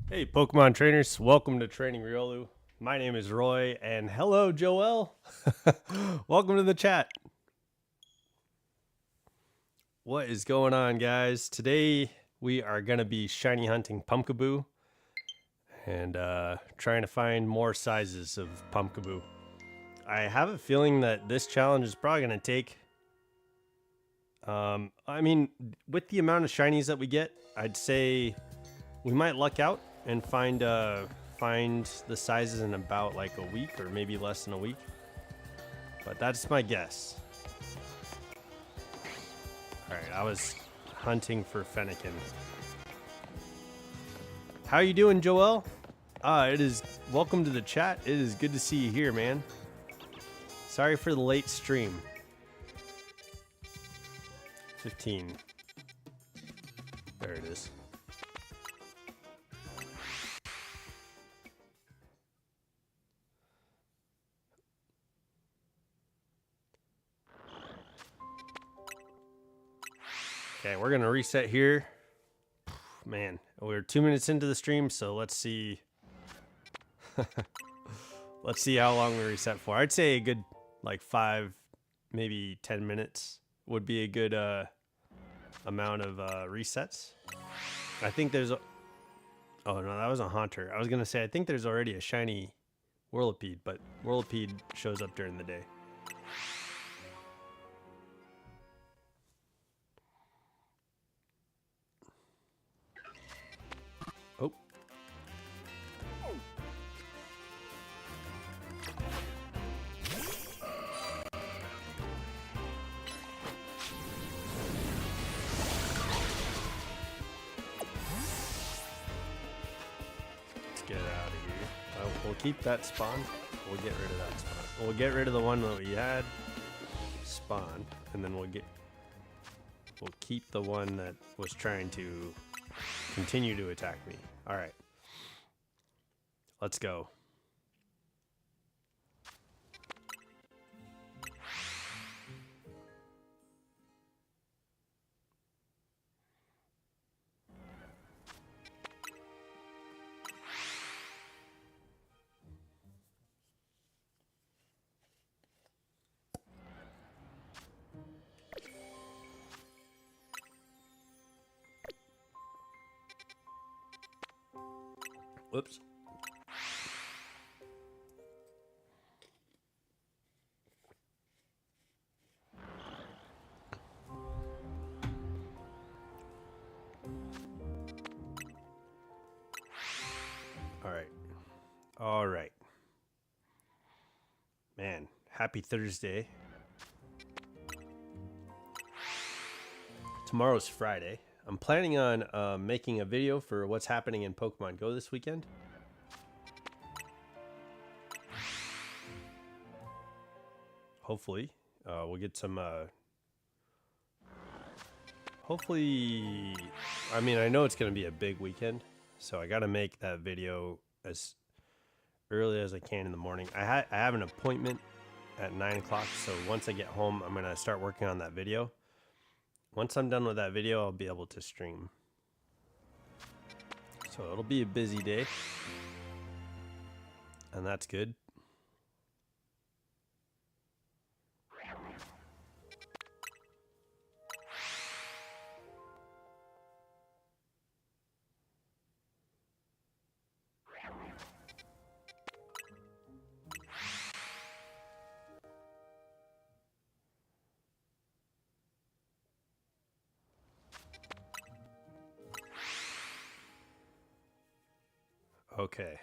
Hey, Pokemon trainers, welcome to Training Riolu. My name is Roy, and hello, Joel. Welcome to the chat. What is going on, guys? Today we are going to be shiny hunting Pumpkaboo and trying to find more sizes of Pumpkaboo. I have a feeling that this challenge is probably going to take. With the amount of shinies that we get, I'd say we might luck out and find the sizes in about like a week or maybe less than a week. But that's my guess. All right, I was hunting for Fennekin. How you doing, Joel? It is welcome to the chat. It is good to see you here, man. Sorry for the late stream. 15. There it is. Okay, we're gonna reset here. Man, we're 2 minutes into the stream, so let's see. Let's see how long we reset for. I'd say a good like 5, maybe 10 minutes would be a good amount of resets. I think there's a. Oh no, that was a Haunter. I was gonna say I think there's already a shiny Whirlipede, but Whirlipede shows up during the day. Oh. Let's get out of here. We'll keep that spawn. We'll get rid of that spawn. We'll get rid of the one that we had spawn, and then we'll keep the one that was trying to continue to attack me. All right. Let's go. Whoops. All right. Man, happy Thursday. Tomorrow's Friday. I'm planning on making a video for what's happening in Pokemon Go this weekend. Hopefully, we'll get some. Hopefully, I mean, I know it's going to be a big weekend, so I got to make that video as early as I can in the morning. I have an appointment at 9 o'clock, so once I get home, I'm going to start working on that video. Once I'm done with that video, I'll be able to stream. So it'll be a busy day, and that's good. Okay.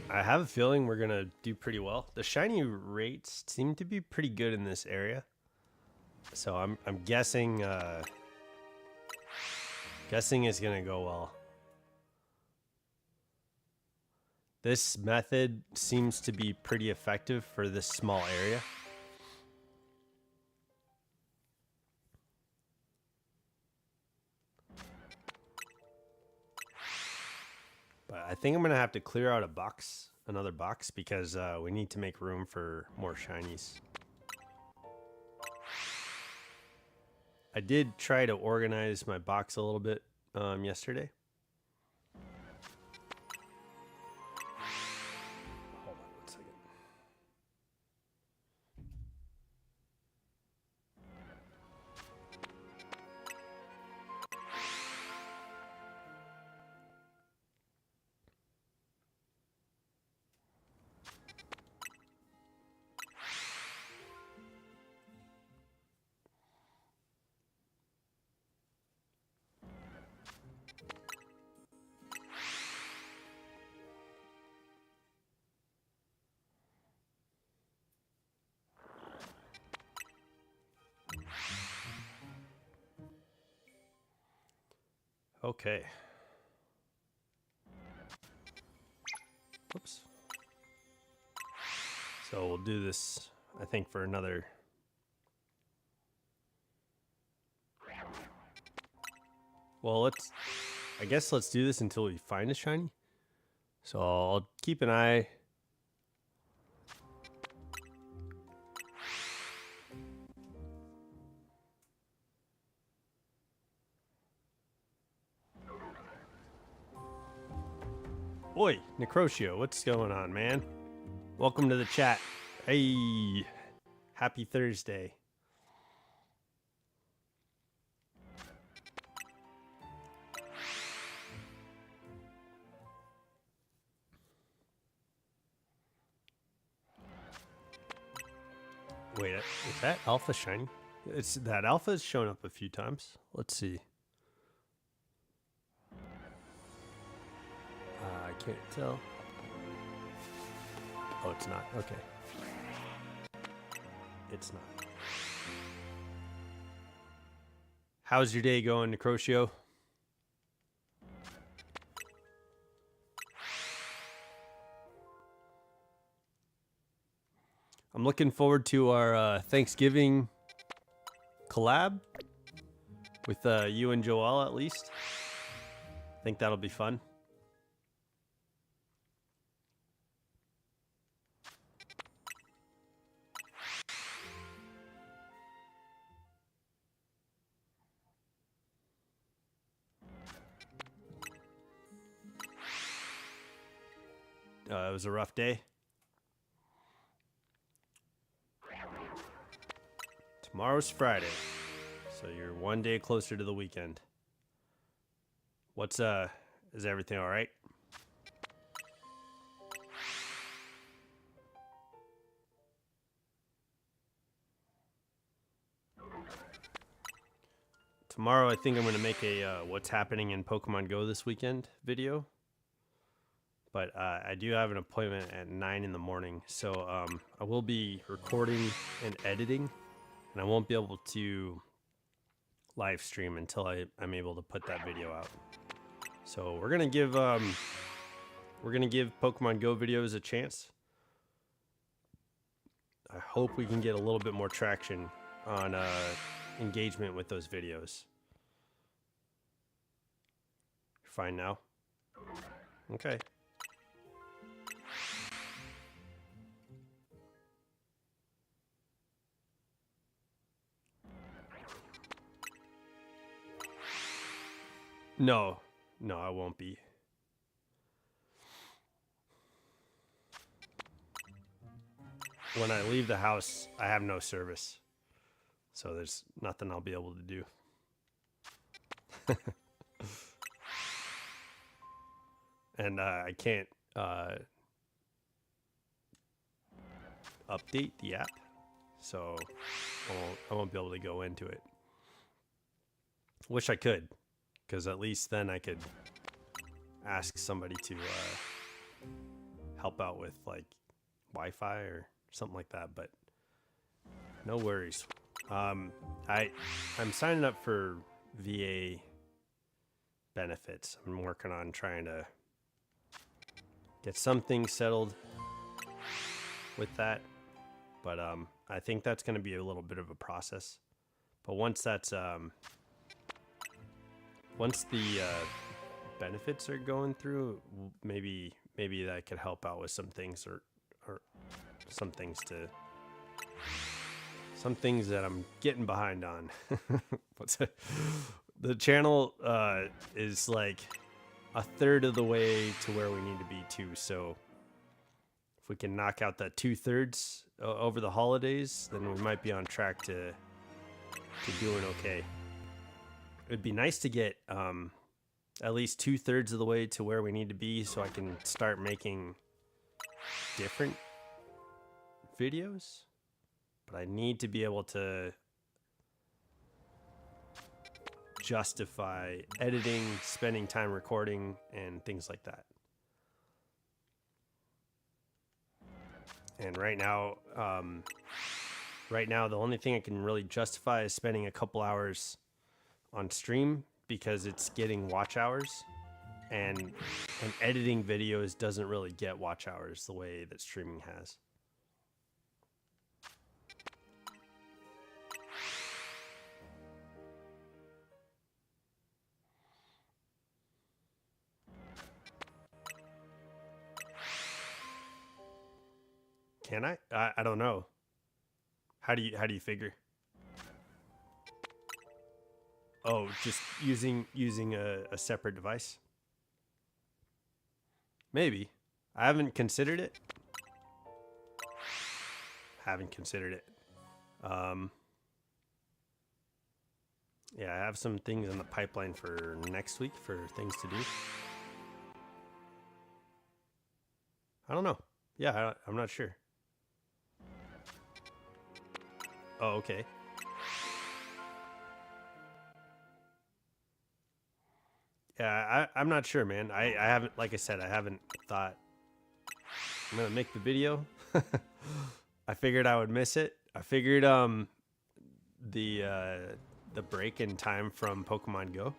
I have a feeling we're gonna do pretty well. The shiny rates seem to be pretty good in this area, so I'm guessing guessing it's gonna go well. This method seems to be pretty effective for this small area. But I think I'm going to have to clear out another box, because we need to make room for more shinies. I did try to organize my box a little bit yesterday. Hold on 1 second. Okay. Oops. So we'll do this, I think, for another. Well, I guess let's do this until we find a shiny. So I'll keep an eye. Oi, Necrotio, what's going on, man? Welcome to the chat. Hey, happy Thursday. Wait, is that alpha shiny? That alpha's shown up a few times. Let's see. I can't tell. Oh, it's not. Okay. It's not. How's your day going, Necrotio? I'm looking forward to our Thanksgiving collab with you and Joel, at least. I think that'll be fun. It was a rough day. Tomorrow's Friday, so you're one day closer to the weekend. What's is everything all right? Tomorrow, I think I'm going to make a what's happening in Pokemon Go this weekend video. But I do have an appointment at 9 in the morning, so I will be recording and editing, and I won't be able to live stream until I'm able to put that video out. So we're gonna give Pokemon Go videos a chance. I hope we can get a little bit more traction on engagement with those videos. You're fine now? Okay. No, I won't be. When I leave the house, I have no service. So there's nothing I'll be able to do. And I can't update the app. So I won't be able to go into it. Wish I could, because at least then I could ask somebody to help out with like Wi-Fi or something like that, but no worries. I'm signing up for VA benefits. I'm working on trying to get something settled with that, but I think that's going to be a little bit of a process. But once that's once the benefits are going through, maybe that could help out with some things, or some some things that I'm getting behind on. What's it? The channel is like a third of the way to where we need to be too. So if we can knock out that 2/3 over the holidays, then we might be on track to doing okay. It'd be nice to get at least 2/3 of the way to where we need to be so I can start making different videos. But I need to be able to justify editing, spending time recording, and things like that. And right now, the only thing I can really justify is spending a couple hours on stream because it's getting watch hours, and editing videos doesn't really get watch hours the way that streaming has. Can I? I don't know. How do you figure? Oh, just using a separate device? Maybe. I haven't considered it. Yeah, I have some things in the pipeline for next week for things to do. I don't know. Yeah, I'm not sure. Oh, okay. Yeah, I'm not sure, man. I haven't, like I said, I haven't thought I'm gonna make the video. I figured I would miss it. I figured the break in time from Pokemon Go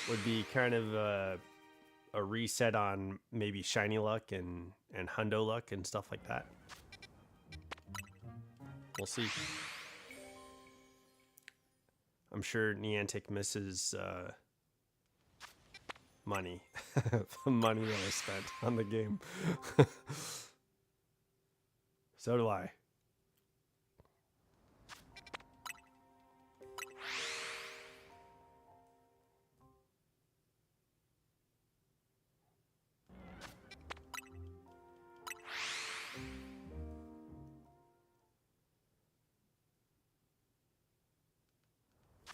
would be kind of a reset on maybe shiny luck and hundo luck and stuff like that. We'll see. I'm sure Niantic misses money. The money that I spent on the game. So do I.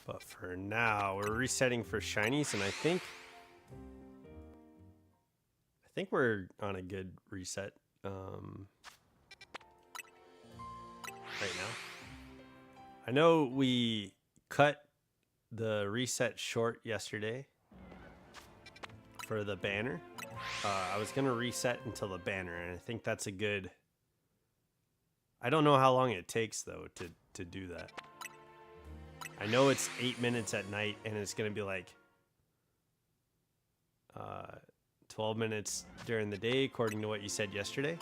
But for now, we're resetting for shinies, and I think we're on a good reset right now. I know we cut the reset short yesterday for the banner. I was gonna reset until the banner, and I think that's a good. I don't know how long it takes though to do that. I know it's 8 minutes at night, and it's gonna be like 12 minutes during the day, according to what you said yesterday.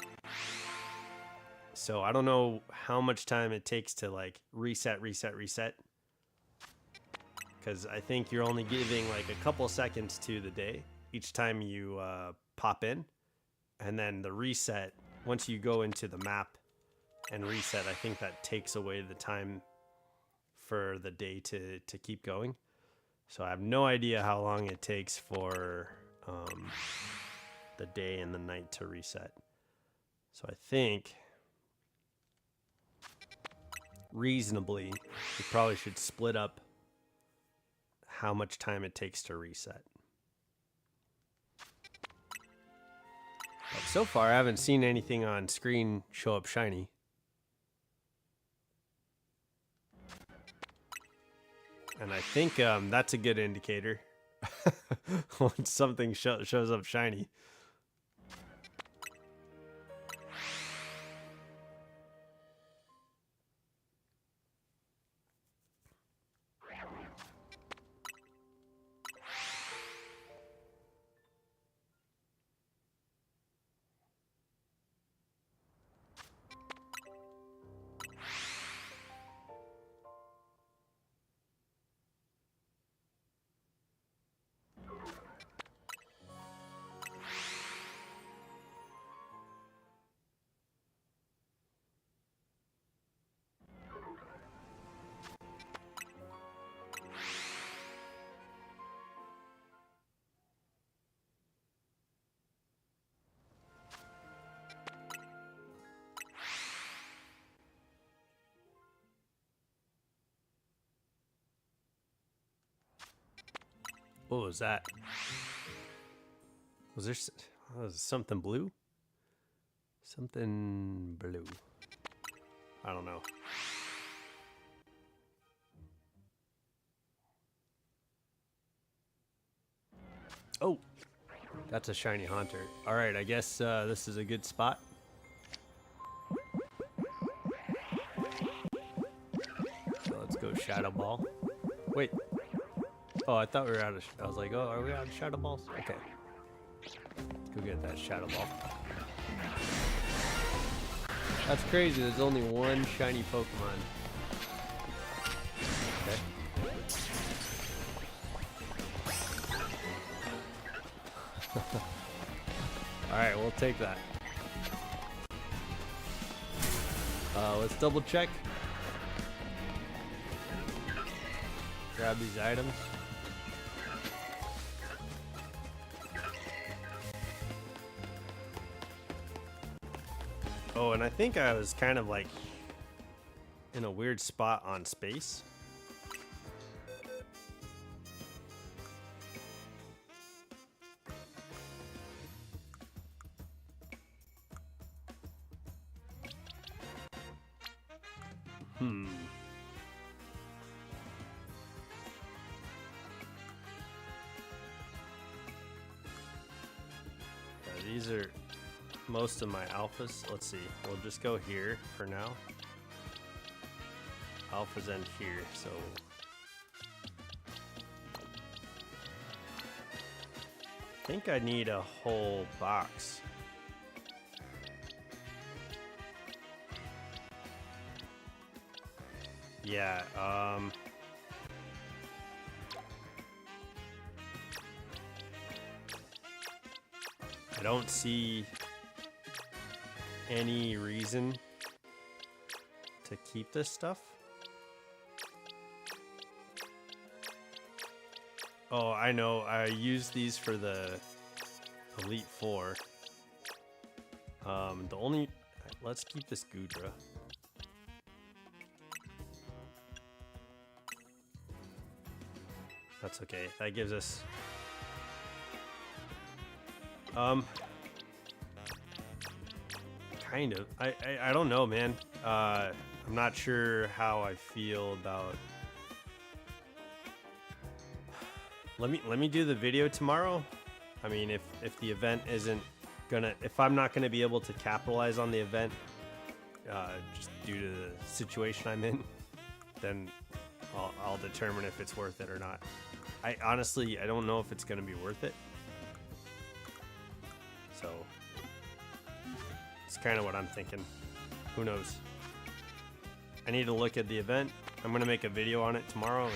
So I don't know how much time it takes to like reset. Because I think you're only giving like a couple seconds to the day each time you pop in. And then the reset, once you go into the map and reset, I think that takes away the time for the day to keep going. So I have no idea how long it takes for the day and the night to reset. So I think reasonably we probably should split up how much time it takes to reset. But so far I haven't seen anything on screen show up shiny. And I think that's a good indicator when something shows up shiny. What was that? Was there something blue? Something blue. I don't know. Oh, that's a shiny haunter. All right, I guess this is a good spot. So let's go Shadow Ball. Wait. Oh, I thought we were out of. I was like, oh, are we out of Shadow Balls? Okay. Let's go get that Shadow Ball. That's crazy. There's only one shiny Pokemon. Okay. Alright, we'll take that. Let's double check. Grab these items. Oh, and I think I was kind of like in a weird spot on space. These are most of my alphas. Let's see. We'll just go here for now. Alphas end here, so I think I need a whole box. Yeah, I don't see any reason to keep this stuff. Oh, I know. I use these for the Elite Four. Let's keep this Gudra. That's okay. That gives us kind of. I don't know, man. I'm not sure how I feel about. Let me do the video tomorrow. I mean, if the event isn't gonna, if I'm not gonna be able to capitalize on the event, just due to the situation I'm in, then I'll determine if it's worth it or not. I honestly don't know if it's gonna be worth it. So it's kind of what I'm thinking. Who knows? I need to look at the event. I'm gonna make a video on it tomorrow and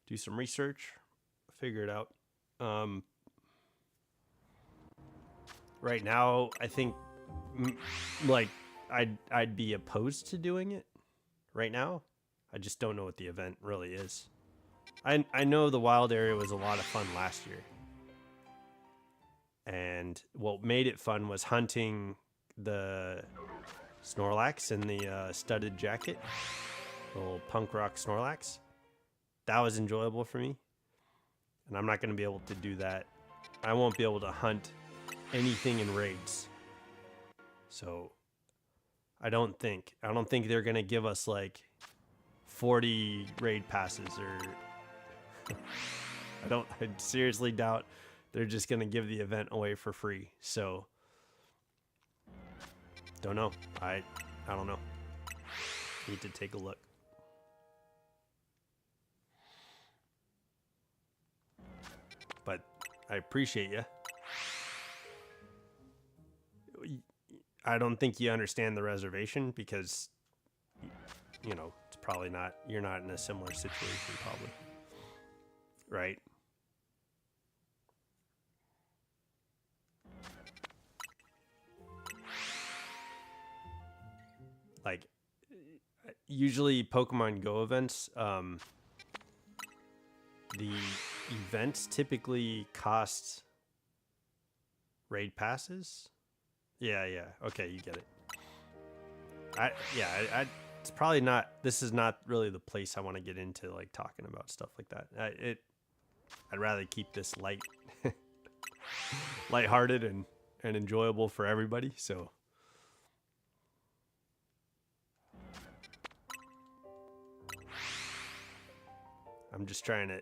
do some research, figure it out. Right now, I think like I'd be opposed to doing it right now. I just don't know what the event really is. I know the wild area was a lot of fun last year. And what made it fun was hunting the Snorlax in the studded jacket. Little punk rock Snorlax. That was enjoyable for me. And I'm not going to be able to do that. I won't be able to hunt anything in raids. So I don't think they're going to give us like 40 raid passes or I seriously doubt they're just going to give the event away for free. So don't know. I don't know. Need to take a look. But I appreciate you. I don't think you understand the reservation because, you know, it's probably not, you're not in a similar situation probably. Right? Like, usually Pokemon Go events, the events typically cost raid passes. Yeah. Okay, you get it. it's probably not. This is not really the place I want to get into like talking about stuff like that. I'd rather keep this lighthearted and enjoyable for everybody. So. I'm just trying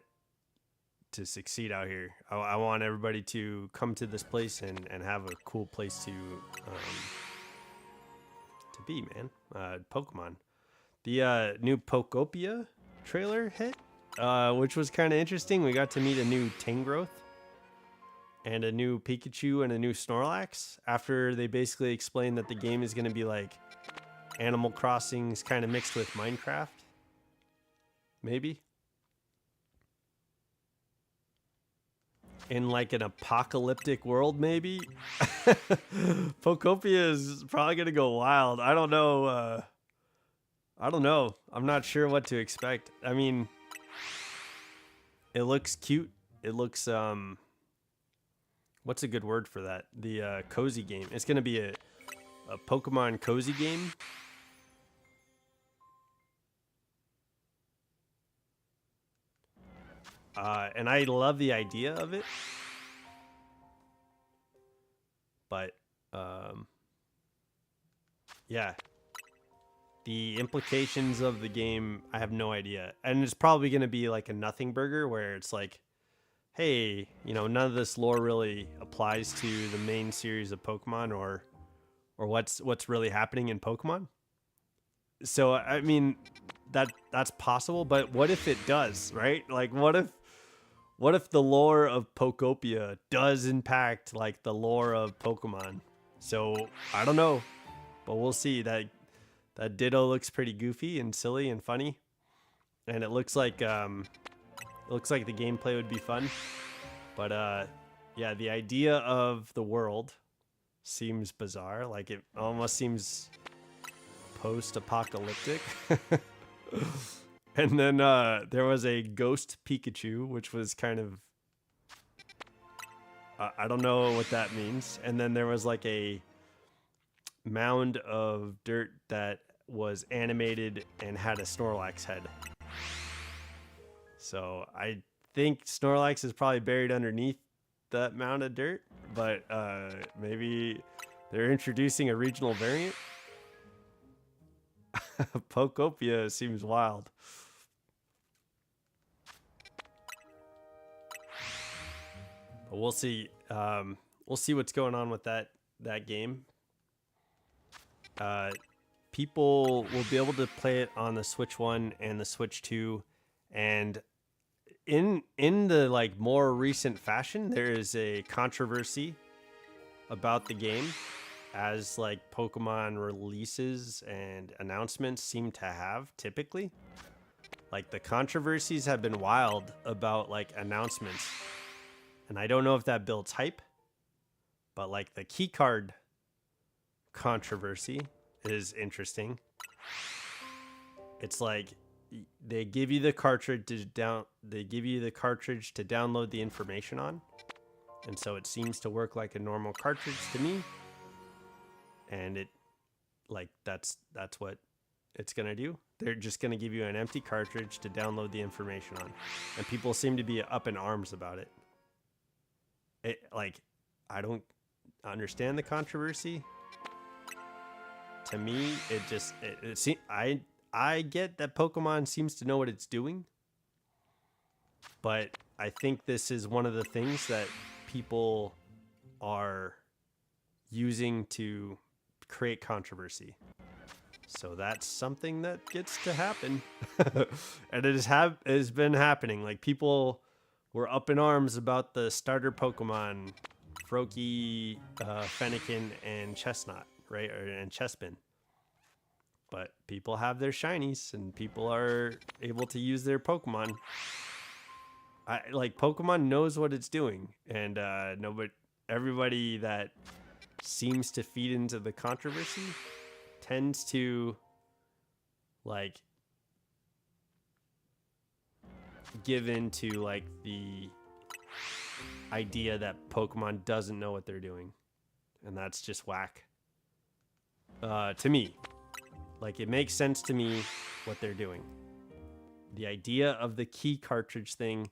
to succeed out here. I want everybody to come to this place and have a cool place to be, man. Pokemon. The new Pokopia trailer hit, which was kind of interesting. We got to meet a new Tangrowth and a new Pikachu and a new Snorlax after they basically explained that the game is going to be like Animal Crossing's kind of mixed with Minecraft. Maybe. In like an apocalyptic world, maybe. Pokopia is probably gonna go wild. I don't know. I'm not sure what to expect. I mean, it looks cute. It looks what's a good word for that? The cozy game. It's gonna be a Pokemon cozy game. And I love the idea of it, but yeah, the implications of the game, I have no idea. And it's probably going to be like a nothing burger where it's like, hey, you know, none of this lore really applies to the main series of Pokemon or what's really happening in Pokemon. So I mean, that's possible, but what if it does, right? Like what if the lore of Pokopia does impact like the lore of Pokemon? So I don't know, but we'll see. That Ditto looks pretty goofy and silly and funny, and it looks like the gameplay would be fun. But yeah, the idea of the world seems bizarre. Like it almost seems post-apocalyptic. And then there was a ghost Pikachu, which was kind of I don't know what that means. And then there was like a mound of dirt that was animated and had a Snorlax head. So I think Snorlax is probably buried underneath that mound of dirt, but maybe they're introducing a regional variant. Pokopia seems wild. But we'll see. We'll see what's going on with that game. People will be able to play it on the Switch 1 and the Switch 2, and in the like more recent fashion, there is a controversy about the game, as like Pokemon releases and announcements seem to have typically. Like the controversies have been wild about like announcements. And I don't know if that builds hype, but like the keycard controversy is interesting. It's like they give you the cartridge to download the information on. And so it seems to work like a normal cartridge to me. And it like that's what it's going to do. They're just going to give you an empty cartridge to download the information on. And people seem to be up in arms about it. Like, I don't understand the controversy. To me, it seems I get that Pokemon seems to know what it's doing, but I think this is one of the things that people are using to create controversy. So that's something that gets to happen. And it has been happening. Like people were up in arms about the starter Pokemon, Froakie, Fennekin, and Chestnut, right? And Chespin. But people have their shinies, and people are able to use their Pokemon. Like Pokemon knows what it's doing, and everybody that seems to feed into the controversy tends to like give into like the idea that Pokemon doesn't know what they're doing, and that's just whack to me. Like, it makes sense to me what they're doing. The idea of the key cartridge thing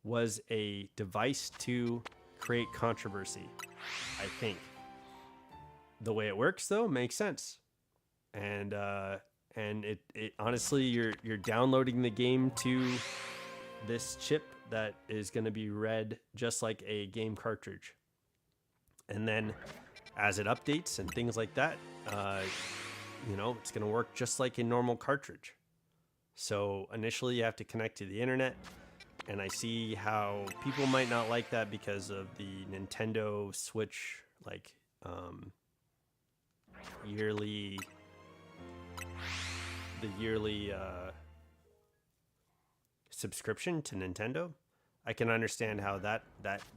was a device to create controversy, I think. The way it works, though, makes sense. And it honestly, you're downloading the game to this chip that is going to be read just like a game cartridge. And then as it updates and things like that, you know, it's going to work just like a normal cartridge. So initially you have to connect to the internet, and I see how people might not like that because of the Nintendo Switch, like, yearly subscription to Nintendo. I can understand how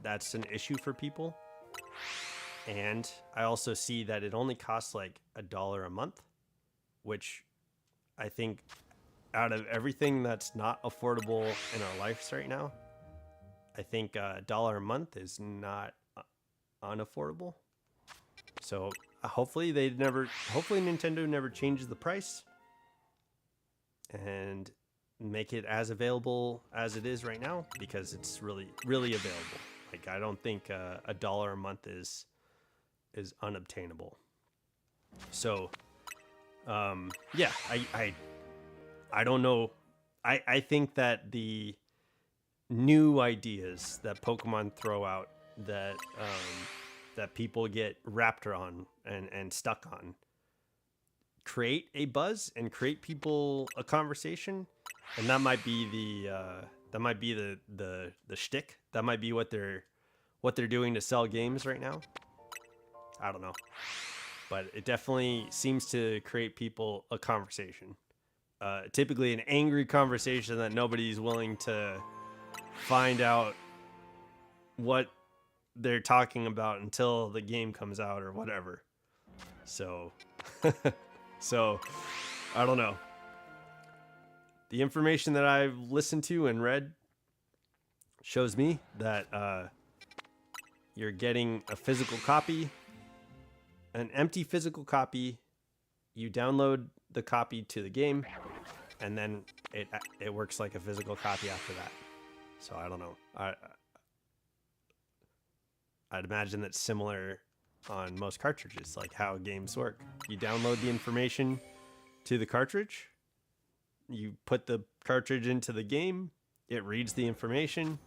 that's an issue for people. And I also see that it only costs like $1 a month, which I think out of everything that's not affordable in our lives right now, I think $1 a month is not unaffordable. So hopefully Nintendo never changes the price and make it as available as it is right now, because it's really, really available. Like, I don't think $1 a month is unobtainable. So yeah, I don't know. I think that the new ideas that Pokemon throw out that that people get wrapped on and stuck on create a buzz and create people a conversation, and that might be the shtick. That might be what they're doing to sell games right now. I don't know, but it definitely seems to create people a conversation. Typically an angry conversation that nobody's willing to find out what they're talking about until the game comes out or whatever. So, so I don't know. The information that I've listened to and read shows me that you're getting a physical copy, an empty physical copy. You download the copy to the game, and then it works like a physical copy after that. So I don't know. I'd imagine that's similar on most cartridges, like how games work. You download the information to the cartridge, you put the cartridge into the game, it reads the information,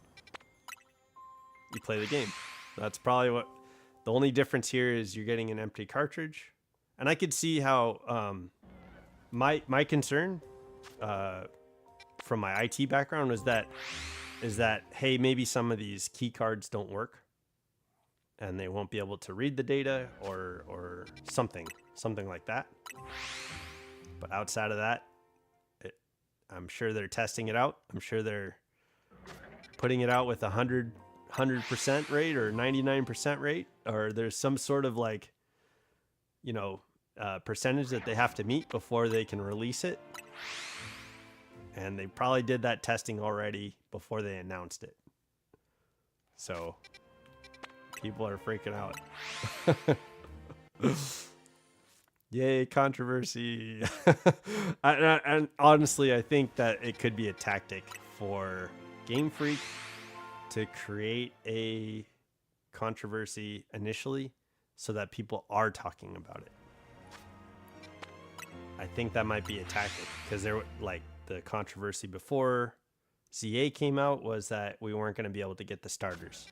you play the game. That's probably what the only difference here is. You're getting an empty cartridge. And I could see how my concern from my IT background is that hey, maybe some of these key cards don't work and they won't be able to read the data or something like that. But outside of that, I'm sure they're testing it out. I'm sure they're putting it out with 100% rate or 99% rate, or there's some sort of, like, you know, percentage that they have to meet before they can release it. And they probably did that testing already before they announced it. So people are freaking out. Yay, controversy. And honestly, I think that it could be a tactic for Game Freak to create a controversy initially so that people are talking about it. I think that might be a tactic, because there, like, the controversy before ZA came out was that we weren't going to be able to get the starters.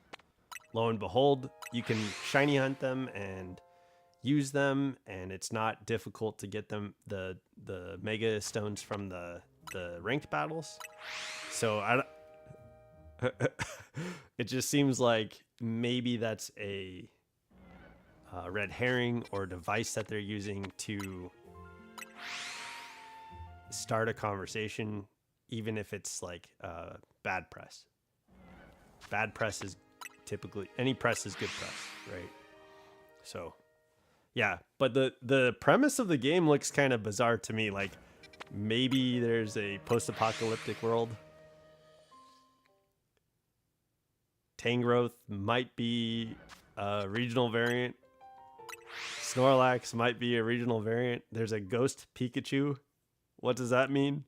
Lo and behold, you can shiny hunt them and use them, and it's not difficult to get them the mega stones from the ranked battles. So it just seems like maybe that's a red herring or device that they're using to start a conversation, even if it's like bad press. Bad press is typically, any press is good press, right? So yeah, but the premise of the game looks kind of bizarre to me. Like, maybe there's a post-apocalyptic world. Tangrowth might be a regional variant. Snorlax might be a regional variant. There's a ghost Pikachu. What does that mean?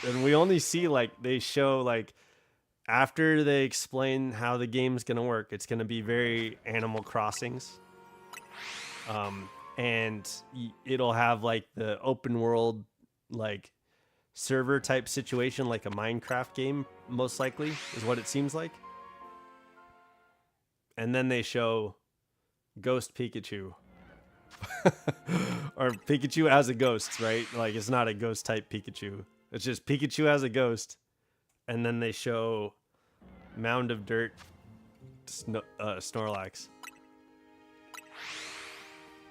And we only see, like, they show, like, after they explain how the game's gonna work, it's gonna be very Animal Crossings. And it'll have, like, the open world, like, server type situation, like a Minecraft game, most likely, is what it seems like. And then they show Ghost Pikachu. Or Pikachu as a ghost, right? Like, it's not a ghost type Pikachu. It's just Pikachu as a ghost. And then they show Mound of Dirt Snorlax.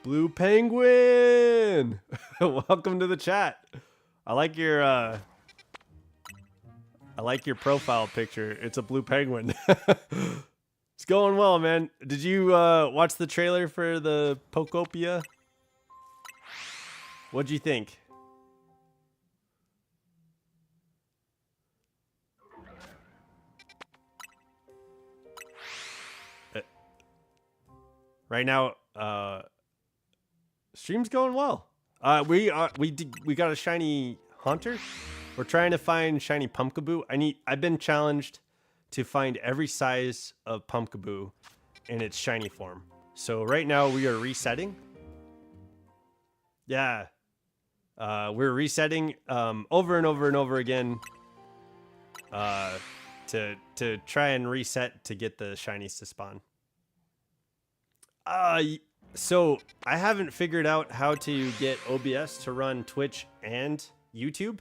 Blue Penguin! Welcome to the chat. I like your profile picture. It's a blue penguin. It's going well, man. Did you watch the trailer for the Pokopia? What'd you think? Right now, stream's going well. We got a shiny Haunter. We're trying to find shiny Pumpkaboo. I've been challenged to find every size of Pumpkaboo in its shiny form. So right now we are resetting. Yeah. We're resetting over and over and over again to try and reset to get the shinies to spawn. So I haven't figured out how to get OBS to run Twitch and YouTube,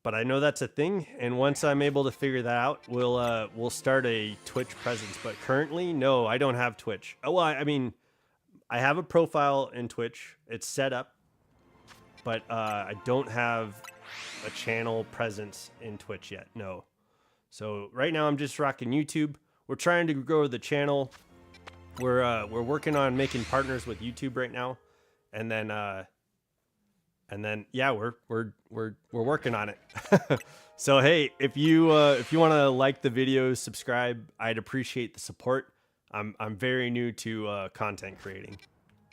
but I know that's a thing. And once I'm able to figure that out, we'll start a Twitch presence. But currently, no, I don't have Twitch. Oh, well, I mean, I have a profile in Twitch. It's set up, but I don't have a channel presence in Twitch yet. No. So right now I'm just rocking YouTube. We're trying to grow the channel. We're working on making partners with YouTube right now, and then yeah, we're working on it. So hey, if you want to like the videos, subscribe, I'd appreciate the support. I'm very new to content creating,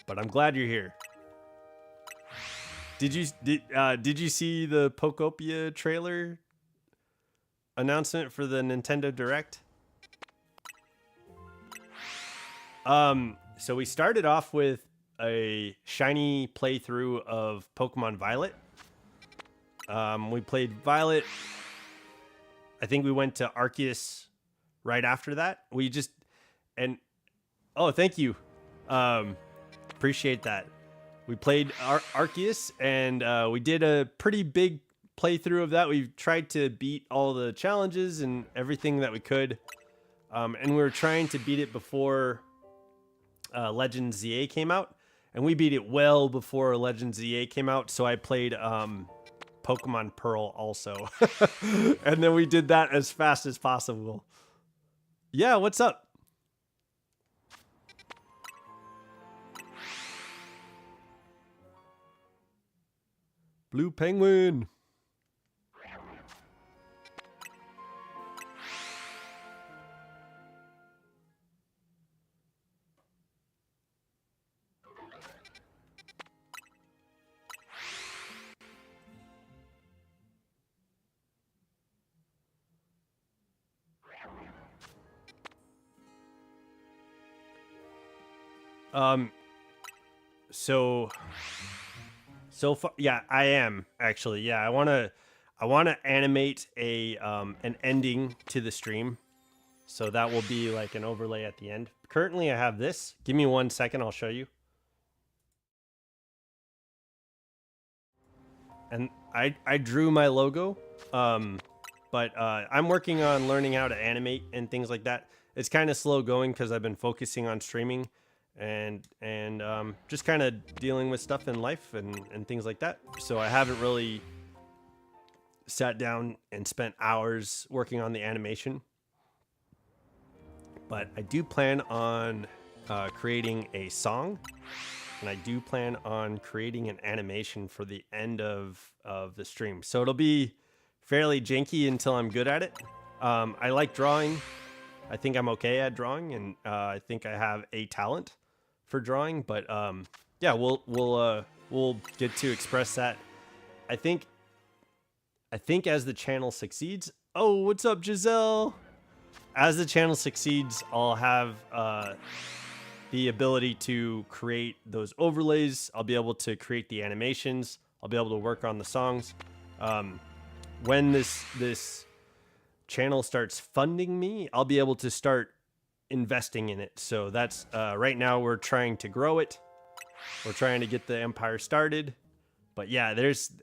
but I'm glad you're here. Did you see the Pokopia trailer announcement for the Nintendo Direct? So we started off with a shiny playthrough of Pokemon Violet. We played Violet. I think we went to Arceus right after that. Oh, thank you. Appreciate that. We played Arceus, and we did a pretty big playthrough of that. We tried to beat all the challenges and everything that we could. And we were trying to beat it before Legends ZA came out, and we beat it well before Legends ZA came out. So I played Pokemon Pearl also. And then we did that as fast as possible. Yeah, what's up? Blue Penguin. So far, yeah, I am actually. Yeah, I want to animate an ending to the stream. So that will be like an overlay at the end. Currently I have this. Give me 1 second, I'll show you. And I drew my logo. But I'm working on learning how to animate and things like that. It's kind of slow going because I've been focusing on streaming and just kind of dealing with stuff in life and things like that. So I haven't really sat down and spent hours working on the animation. But I do plan on creating a song, and I do plan on creating an animation for the end of the stream. So it'll be fairly janky until I'm good at it. I like drawing. I think I'm okay at drawing, and I think I have a talent for drawing. But yeah, we'll get to express that. I think as the channel succeeds. Oh, what's up, Giselle? As the channel succeeds, I'll have the ability to create those overlays. I'll be able to create the animations. I'll be able to work on the songs. When this channel starts funding me, I'll be able to start investing in it. So that's right now we're trying to grow it. We're trying to get the empire started. But yeah,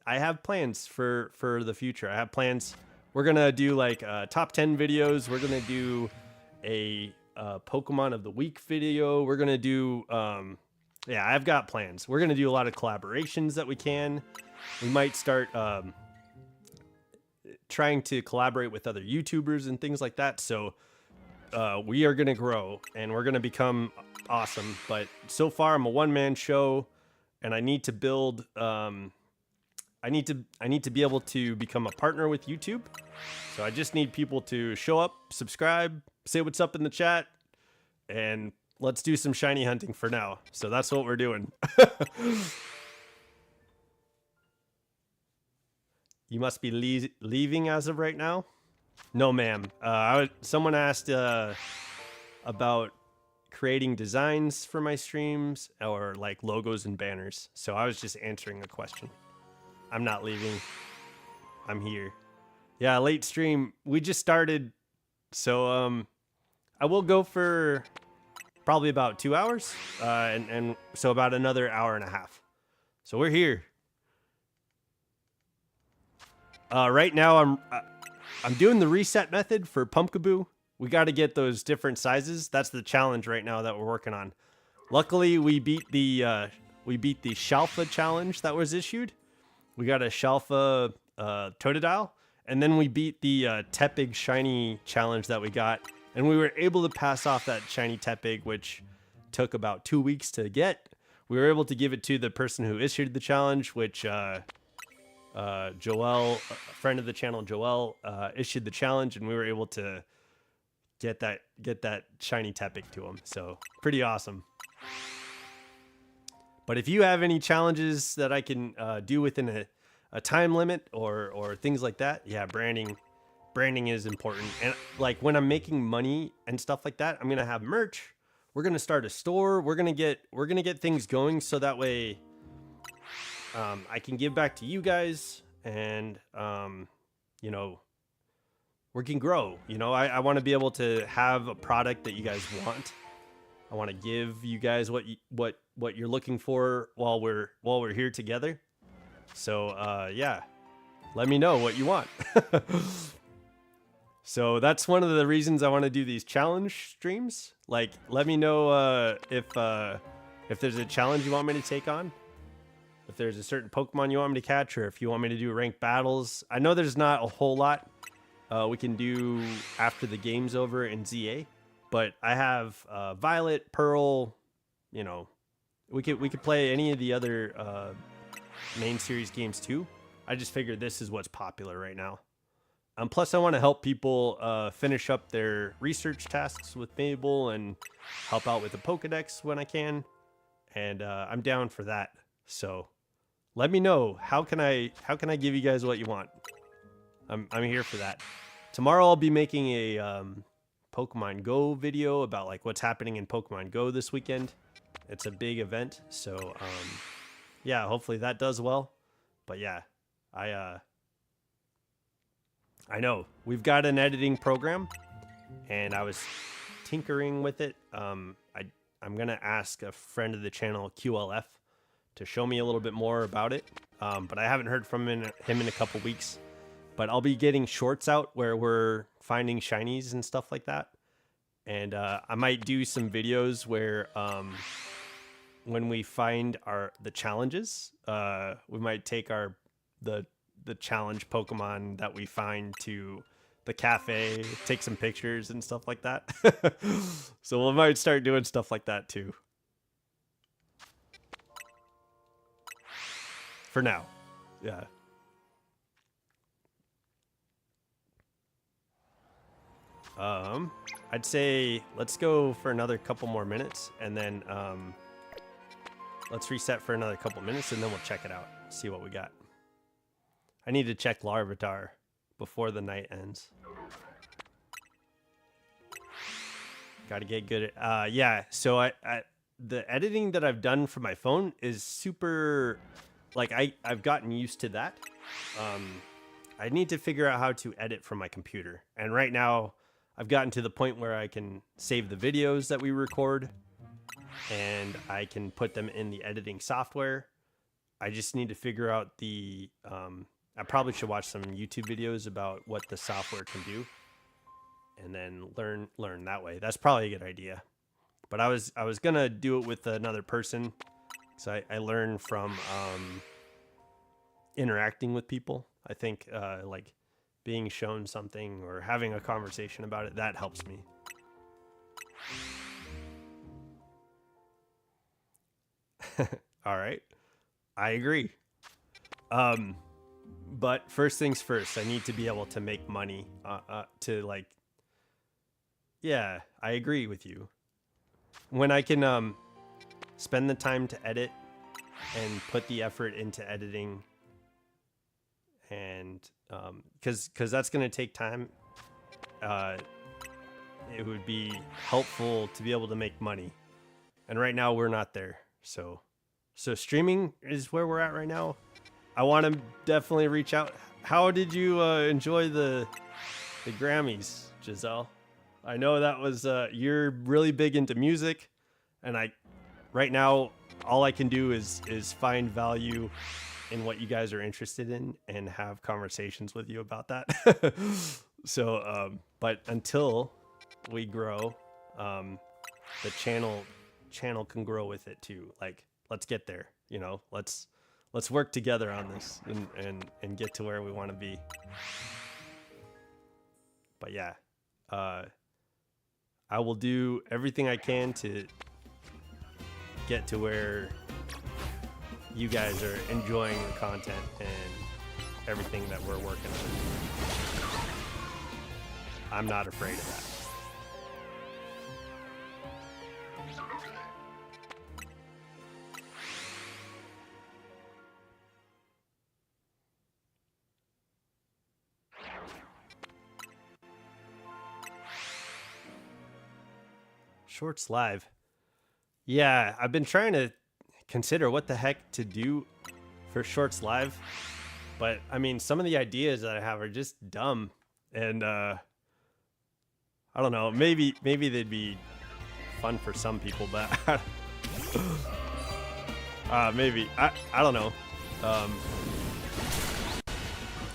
I have plans for the future. I have plans. We're gonna do like top 10 videos. We're gonna do a Pokemon of the Week video. We're gonna do yeah, I've got plans. We're gonna do a lot of collaborations that we can. We might start trying to collaborate with other YouTubers and things like that. So we are gonna grow and we're gonna become awesome. But so far, I'm a one-man show, and I need to build. I need to be able to become a partner with YouTube. So I just need people to show up, subscribe, say what's up in the chat, and let's do some shiny hunting for now. So that's what we're doing. You must be leaving as of right now? No, ma'am. Someone asked about creating designs for my streams or like logos and banners. So I was just answering a question. I'm not leaving. I'm here. Yeah, late stream. We just started. So I will go for probably about 2 hours. And so about another hour and a half. So we're here. Right now I'm doing the reset method for Pumpkaboo. We got to get those different sizes. That's the challenge right now that we're working on. Luckily, we beat the Shalfa challenge that was issued. We got a Shalfa Totodile, and then we beat the Tepig shiny challenge that we got, and we were able to pass off that shiny Tepig, which took about 2 weeks to get. We were able to give it to the person who issued the challenge, which Joel, a friend of the channel, Joel, issued the challenge, and we were able to get that shiny Tepig to him. So pretty awesome. But if you have any challenges that I can do within a time limit or things like that, yeah, branding is important. And like when I'm making money and stuff like that, I'm gonna have merch. We're gonna start a store. We're gonna get things going so that way I can give back to you guys, and you know, we can grow. You know, I want to be able to have a product that you guys want. I want to give you guys what you're looking for while we're here together. So yeah, let me know what you want. So that's one of the reasons I want to do these challenge streams. Like, let me know if there's a challenge you want me to take on. If there's a certain Pokemon you want me to catch, or if you want me to do ranked battles. I know there's not a whole lot we can do after the game's over in ZA, but I have Violet, Pearl. You know, we could play any of the other main series games too. I just figured this is what's popular right now. Plus, I want to help people finish up their research tasks with Mable and help out with the Pokedex when I can, and I'm down for that. So let me know, how can I give you guys what you want? I'm here for that. Tomorrow I'll be making a Pokemon Go video about like what's happening in Pokemon Go this weekend. It's a big event, so yeah, hopefully that does well. But yeah, I know we've got an editing program, and I was tinkering with it. I'm gonna ask a friend of the channel, QLF, to show me a little bit more about it. But I haven't heard from him in a couple weeks. But I'll be getting shorts out where we're finding shinies and stuff like that. And I might do some videos where when we find the challenges, we might take the challenge Pokemon that we find to the cafe, take some pictures and stuff like that. So we might start doing stuff like that too. For now. Yeah. I'd say let's go for another couple more minutes, and then let's reset for another couple minutes, and then we'll check it out, see what we got. I need to check Larvitar before the night ends. Got to get good at yeah, so I the editing that I've done for my phone is super, like I've gotten used to that. I need to figure out how to edit from my computer, and right now I've gotten to the point where I can save the videos that we record and I can put them in the editing software. I just need to figure out the I probably should watch some YouTube videos about what the software can do, and then learn that way. That's probably a good idea. But I was gonna do it with another person, so I learned from interacting with people. I think like being shown something or having a conversation about it, that helps me. All right, I agree. But first things first, I need to be able to make money to like, yeah, I agree with you. When I can spend the time to edit and put the effort into editing, and because that's going to take time, it would be helpful to be able to make money. And right now we're not there. So streaming is where we're at right now. I want to definitely reach out. How did you enjoy the Grammys, Giselle? I know that was you're really big into music, and right now all I can do is find value in what you guys are interested in and have conversations with you about that. So but until we grow, the channel can grow with it too. Like, let's get there, you know. Let's work together on this and get to where we want to be. But yeah, I will do everything I can to get to where you guys are enjoying the content and everything that we're working on. I'm not afraid of that. Shorts live. Yeah, I've been trying to consider what the heck to do for Shorts live, but I mean, some of the ideas that I have are just dumb, and I don't know. Maybe they'd be fun for some people, but maybe I don't know. I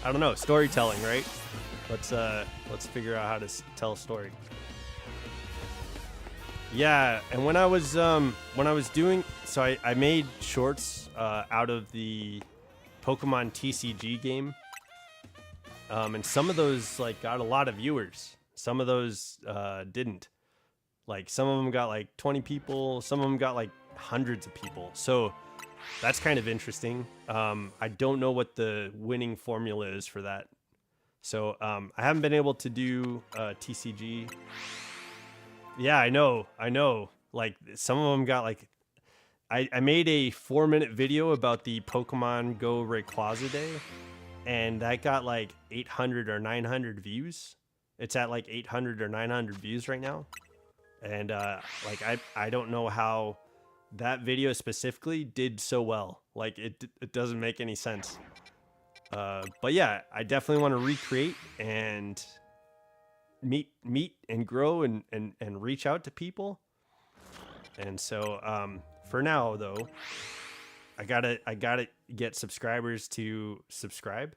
don't know. Storytelling, right? Let's figure out how to tell a story. Yeah, and when I was doing, so I made shorts out of the Pokemon TCG game, and some of those like got a lot of viewers. Some of those didn't. Like, some of them got like 20 people. Some of them got like hundreds of people. So that's kind of interesting. I don't know what the winning formula is for that. So I haven't been able to do TCG. Yeah, I know. Like, some of them got like, I made a 4-minute video about the Pokemon Go Rayquaza Day, and that got like 800 or 900 views. It's at like 800 or 900 views right now. And like, I don't know how that video specifically did so well. Like, it doesn't make any sense. But yeah, I definitely want to recreate and meet and grow and reach out to people. And so for now though, I gotta get subscribers to subscribe,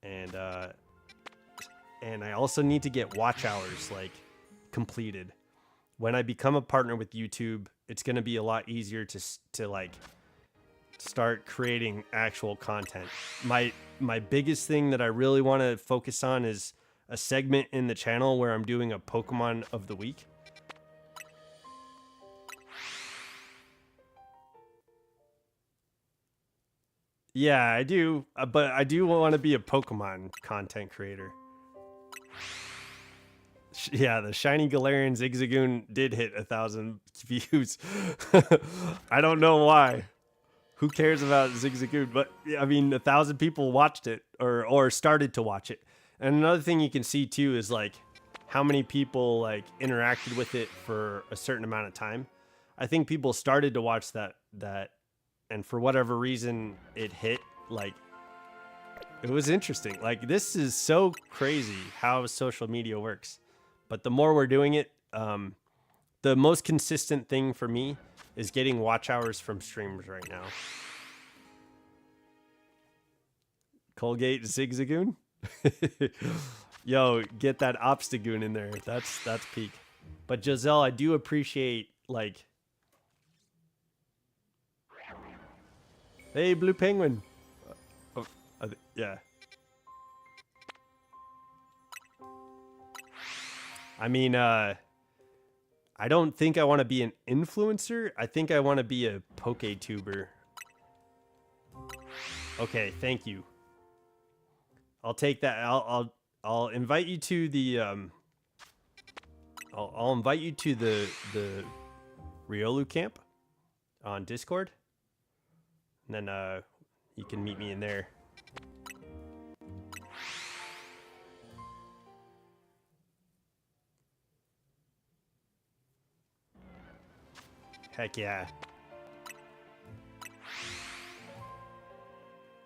and I also need to get watch hours like completed. When I become a partner with YouTube, it's gonna be a lot easier to like start creating actual content. My biggest thing that I really want to focus on is a segment in the channel where I'm doing a Pokemon of the week. Yeah, I do, but I do want to be a Pokemon content creator. Yeah, the shiny Galarian Zigzagoon did hit 1,000 views. I don't know why. Who cares about Zigzagoon? But I mean, 1,000 people watched it or started to watch it. And another thing you can see too is like how many people like interacted with it for a certain amount of time. I think people started to watch that, and for whatever reason it hit. Like, it was interesting. Like, this is so crazy how social media works. But the more we're doing it, the most consistent thing for me is getting watch hours from streamers right now. Colgate Zigzagoon? Yo, get that Obstagoon in there. That's peak. But Giselle, I do appreciate, like... Hey, Blue Penguin. Yeah. I mean, I don't think I want to be an influencer. I think I want to be a PokeTuber. Okay, thank you. I'll take that. I'll invite you to the I'll invite you to the Riolu camp on Discord, and then you can meet me in there. Heck yeah.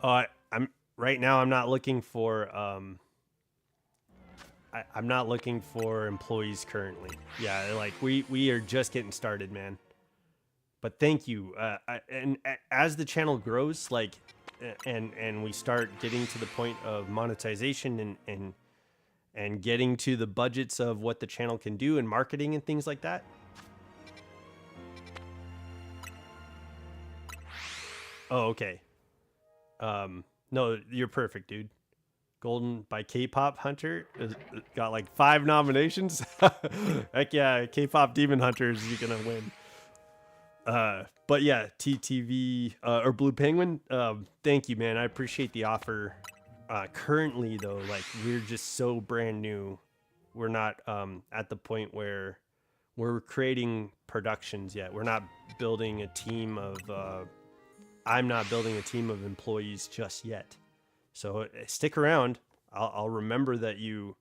I'm right now. I'm not looking for I'm not looking for employees currently. Yeah, like we are just getting started, man. But thank you. And as the channel grows, like, and we start getting to the point of monetization and getting to the budgets of what the channel can do and marketing and things like that. Oh, okay. No, you're perfect, dude. Golden by K-Pop Hunter got like 5 nominations. Heck yeah, K-Pop Demon Hunter is gonna win. But yeah, TTV or Blue Penguin, thank you, man. I appreciate the offer. Currently though, like, we're just so brand new. We're not at the point where we're creating productions yet. We're not building a team of I'm not building a team of employees just yet. So stick around. I'll remember that you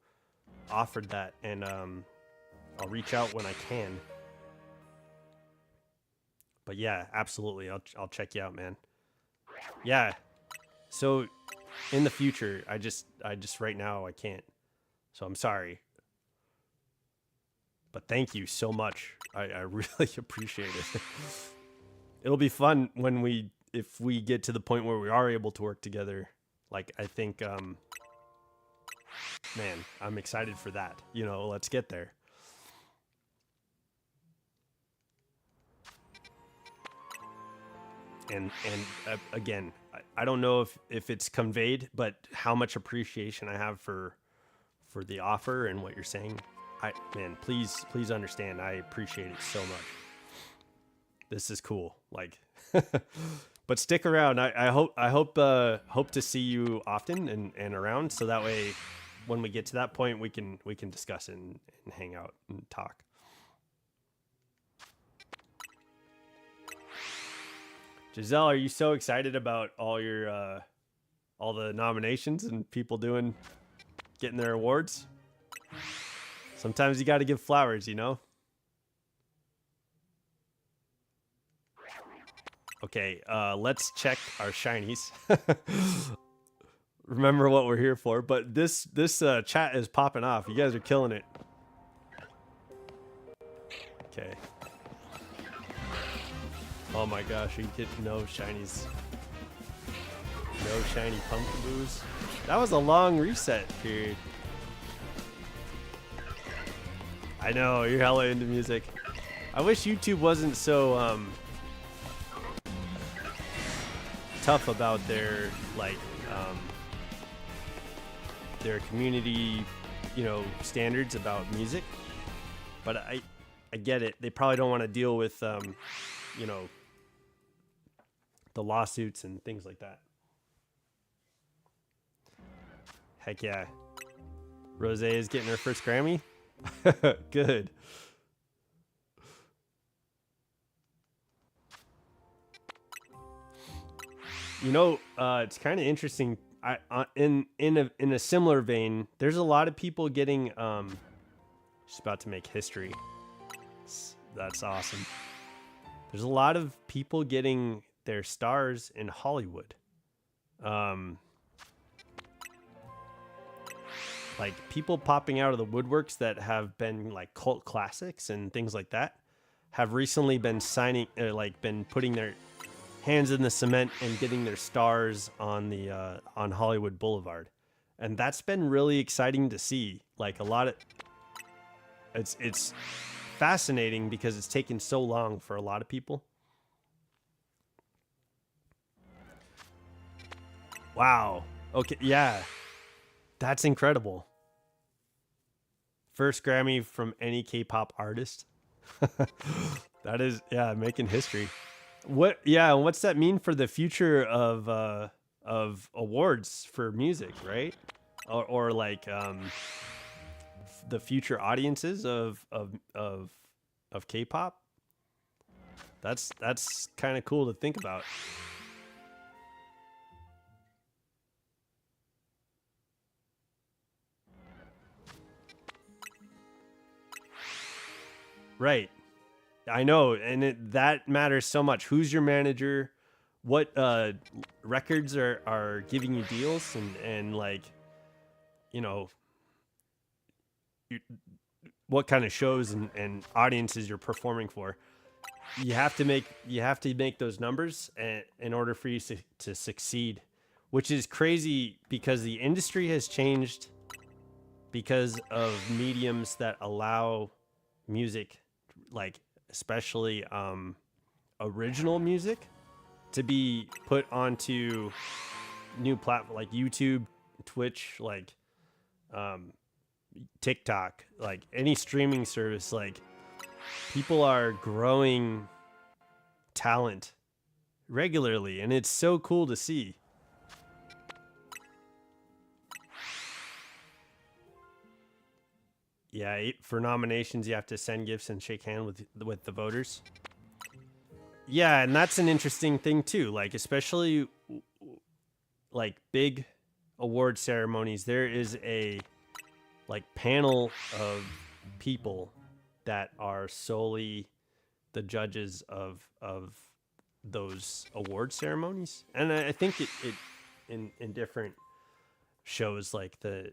offered that, and I'll reach out when I can. But yeah, absolutely. I'll check you out, man. Yeah. So in the future, I just right now I can't. So I'm sorry. But thank you so much. I really appreciate it. It'll be fun when if we get to the point where we are able to work together. Like, I think, man, I'm excited for that. You know, let's get there. And again, I don't know if it's conveyed, but how much appreciation I have for the offer and what you're saying. Man, please understand. I appreciate it so much. This is cool. Like, but stick around. I hope to see you often and around, so that way when we get to that point we can discuss it and hang out and talk. Giselle, are you so excited about all the nominations and people getting their awards? Sometimes you got to give flowers, you know? Okay, let's check our shinies. Remember what we're here for, but this chat is popping off. You guys are killing it. Okay. Oh my gosh, we get no shinies. No shiny Pumpkaboos. That was a long reset period. I know, you're hella into music. I wish YouTube wasn't so tough about their their community, you know, standards about music. But I get it. They probably don't want to deal with you know, the lawsuits and things like that. Heck yeah. Rosé is getting her first Grammy. Good. It's kind of interesting. In a similar vein, there's a lot of people getting just about to make history. That's awesome. There's a lot of people getting their stars in Hollywood. Um, like people popping out of the woodworks that have been like cult classics and things like that have recently been been putting their hands in the cement and getting their stars on the on Hollywood Boulevard, and that's been really exciting to see. Like a lot of it's fascinating because it's taken so long for a lot of people. Wow. Okay. Yeah, that's incredible. First Grammy from any K-pop artist. That is, yeah, making history. What? Yeah. What's that mean for the future of awards for music, right? Or like the future audiences of K-pop. That's kind of cool to think about. Right. I know, and that matters so much. Who's your manager? What records are giving you deals, and like you know you, what kind of shows and audiences you're performing for. You have to make those numbers in order for you to succeed, which is crazy because the industry has changed because of mediums that allow music, like especially original music, to be put onto new platform like YouTube, Twitch, like um, TikTok, like any streaming service. Like people are growing talent regularly, and it's so cool to see. Yeah, for nominations, you have to send gifts and shake hand with the voters. Yeah, and that's an interesting thing too. Like especially like big award ceremonies, there is a like panel of people that are solely the judges of those award ceremonies, and I think it in different shows like the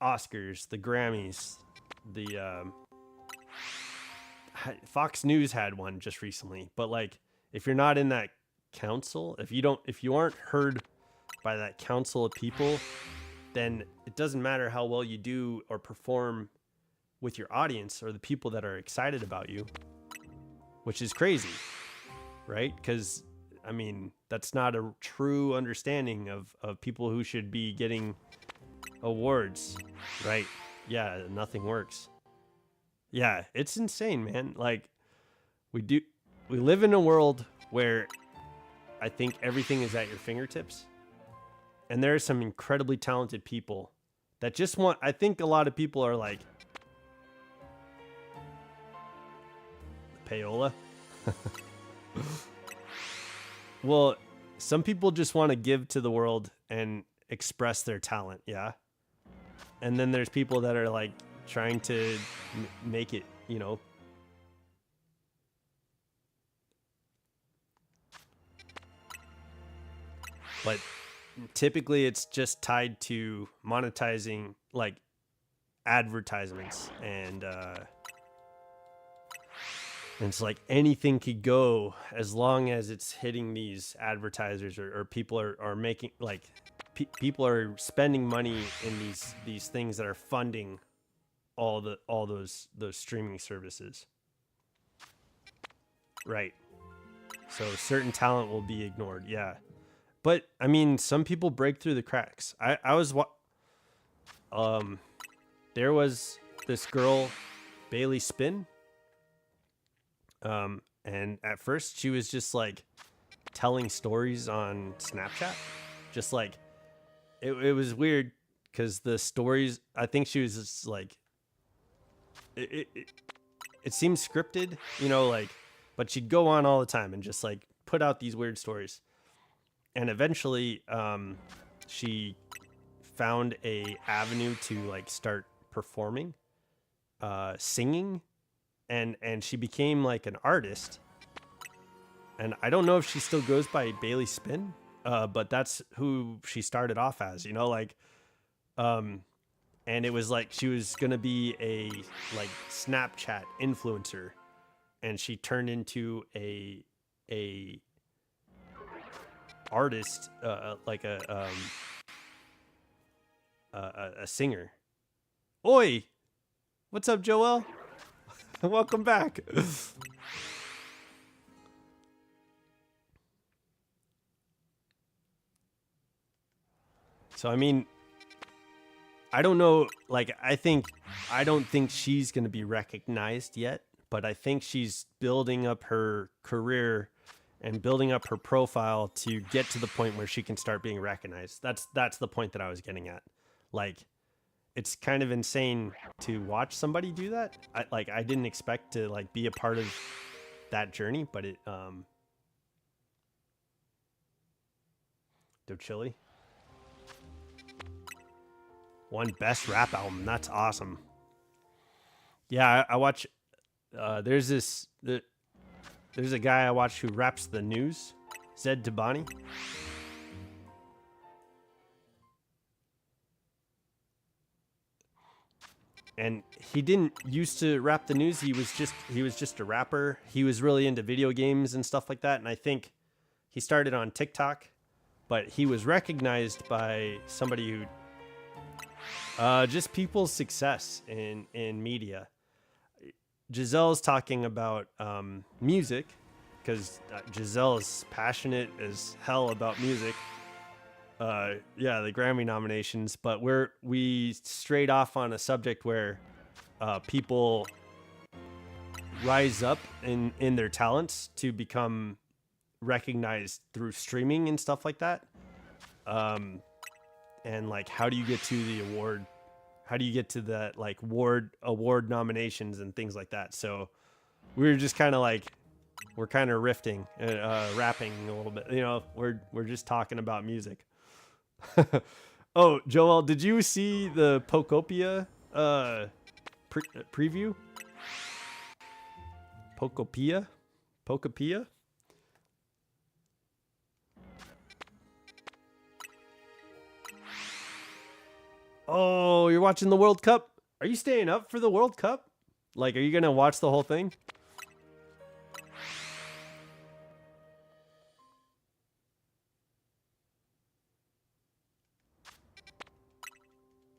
Oscars, the Grammys, the Fox News had one just recently. But like, if you're not in that council, if you aren't heard by that council of people, then it doesn't matter how well you do or perform with your audience or the people that are excited about you, which is crazy, right? Because I mean, that's not a true understanding of people who should be getting awards, right? Yeah, nothing works. Yeah, it's insane, man. Like we do we live in a world where I think everything is at your fingertips. And there are some incredibly talented people that just want I think a lot of people are like payola. Well, some people just want to give to the world and express their talent, yeah. And then there's people that are like trying to make it, but typically it's just tied to monetizing like advertisements and it's like anything could go as long as it's hitting these advertisers or people are making like people are spending money in these things that are funding all those streaming services, right? So certain talent will be ignored, yeah. But I mean, some people break through the cracks. I was um there was this girl, Bailey Spin, and at first she was just like telling stories on Snapchat, just like it was weird because the stories, I think she was just like it seems scripted, you know, like, but she'd go on all the time and just like put out these weird stories. And eventually, she found a avenue to like start performing, singing, and she became like an artist. And I don't know if she still goes by Bailey Spin, but that's who she started off as, you know, like, and it was like she was gonna be a like Snapchat influencer, and she turned into a artist, like a singer. Oi, what's up, Joel? Welcome back. So I mean, I don't know. Like, I don't think she's gonna be recognized yet, but I think she's building up her career and building up her profile to get to the point where she can start being recognized. That's the point that I was getting at. Like, it's kind of insane to watch somebody do that. I didn't expect to like be a part of that journey, but it Do Chili won best rap album. That's awesome. Yeah, I watch. There's a guy I watch who raps the news, Zed Tabani. And he didn't used to rap the news. He was just a rapper. He was really into video games and stuff like that. And I think he started on TikTok, but he was recognized by somebody who just people's success in media. Giselle's talking about music, because Giselle is passionate as hell about music. Yeah, the Grammy nominations, but we strayed off on a subject where people rise up in their talents to become recognized through streaming and stuff like that. And like, how do you get to the award? How do you get to the like award nominations and things like that? So we were just kind of like, we're kind of riffing, rapping a little bit. You know, we're just talking about music. Oh, Joel, did you see the Pokopia preview? Pokopia? Oh, you're watching the World Cup? Are you staying up for the World Cup? Like, are you gonna watch the whole thing?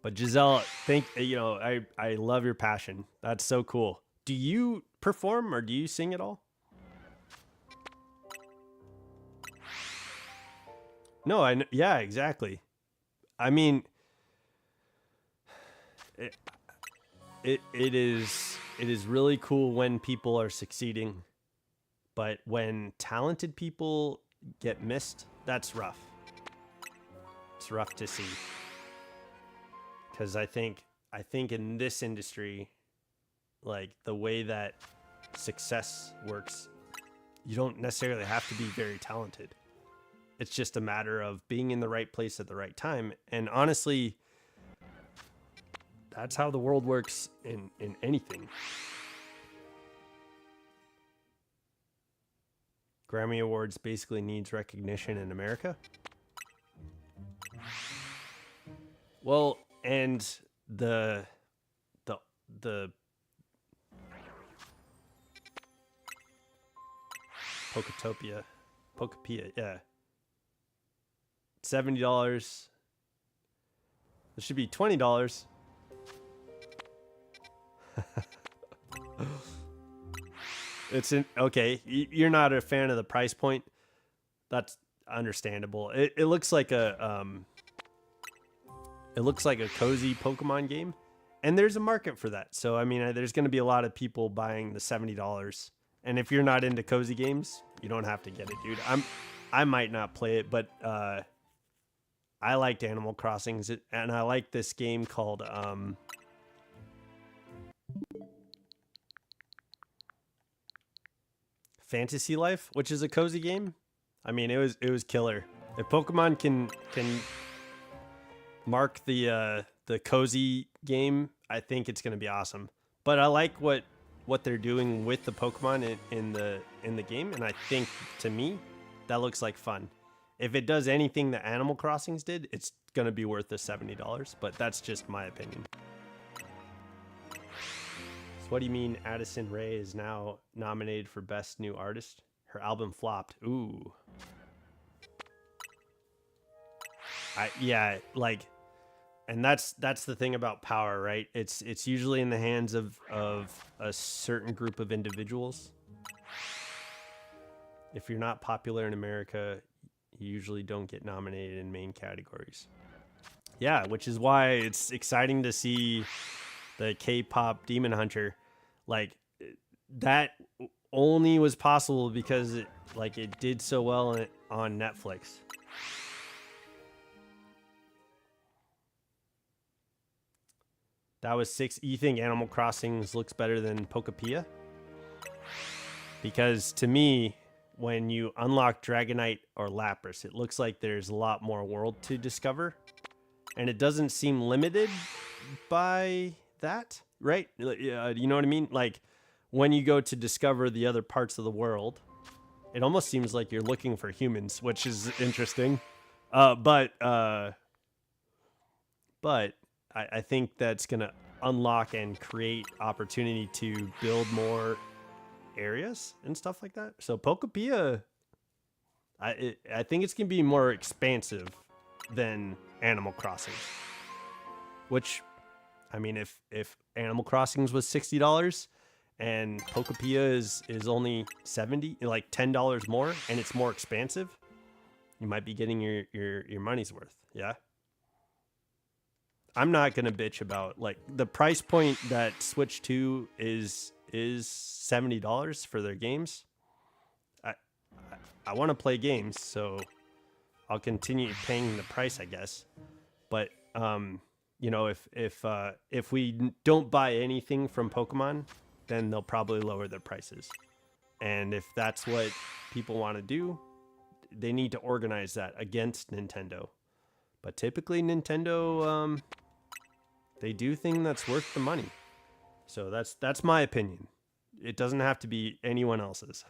But Giselle, I love your passion. That's so cool. Do you perform or do you sing at all? No, yeah, exactly. I mean, it is really cool when people are succeeding, but when talented people get missed, that's rough. It's rough to see. Because I think in this industry, like the way that success works, you don't necessarily have to be very talented. It's just a matter of being in the right place at the right time. And honestly, that's how the world works in anything. Grammy Awards basically needs recognition in America. Well, and the Pokepia, yeah, $70. It should be $20. It's okay. You're not a fan of the price point. That's understandable. It looks like it looks like a cozy Pokemon game, and there's a market for that. So I mean, there's going to be a lot of people buying the $70. And if you're not into cozy games, you don't have to get it, dude. I might not play it, but I liked Animal Crossing, and I like this game called Fantasy Life, which is a cozy game. I mean, it was killer. If Pokemon can mark the cozy game, I think it's gonna be awesome. But I like what they're doing with the Pokemon in the game, and I think to me that looks like fun. If it does anything that Animal Crossings did, it's gonna be worth the $70. But that's just my opinion. So what do you mean Addison Rae is now nominated for Best New Artist? Her album flopped. Ooh. Yeah, like, and that's the thing about power, right? It's usually in the hands of a certain group of individuals. If you're not popular in America, you usually don't get nominated in main categories. Yeah, which is why it's exciting to see the K-pop Demon Hunter. Like, that only was possible because it did so well on Netflix. That was 6. You think Animal Crossing looks better than Pokepia? Because to me, when you unlock Dragonite or Lapras, it looks like there's a lot more world to discover. And it doesn't seem limited by that, right? You know what I mean? Like, when you go to discover the other parts of the world, it almost seems like you're looking for humans, which is interesting. But I think that's going to unlock and create opportunity to build more areas and stuff like that. So Pokepia, I think it's going to be more expansive than Animal Crossing. Which, I mean, if Animal Crossings was $60 and Pokepia is only $70, like $10 more, and it's more expansive, you might be getting your money's worth. Yeah. I'm not gonna bitch about, like, the price point that Switch 2 is $70 for their games. I want to play games, so I'll continue paying the price, I guess. But you know, if we don't buy anything from Pokemon, then they'll probably lower their prices. And if that's what people want to do, they need to organize that against Nintendo. But typically Nintendo, they do thing that's worth the money. So that's my opinion. It doesn't have to be anyone else's.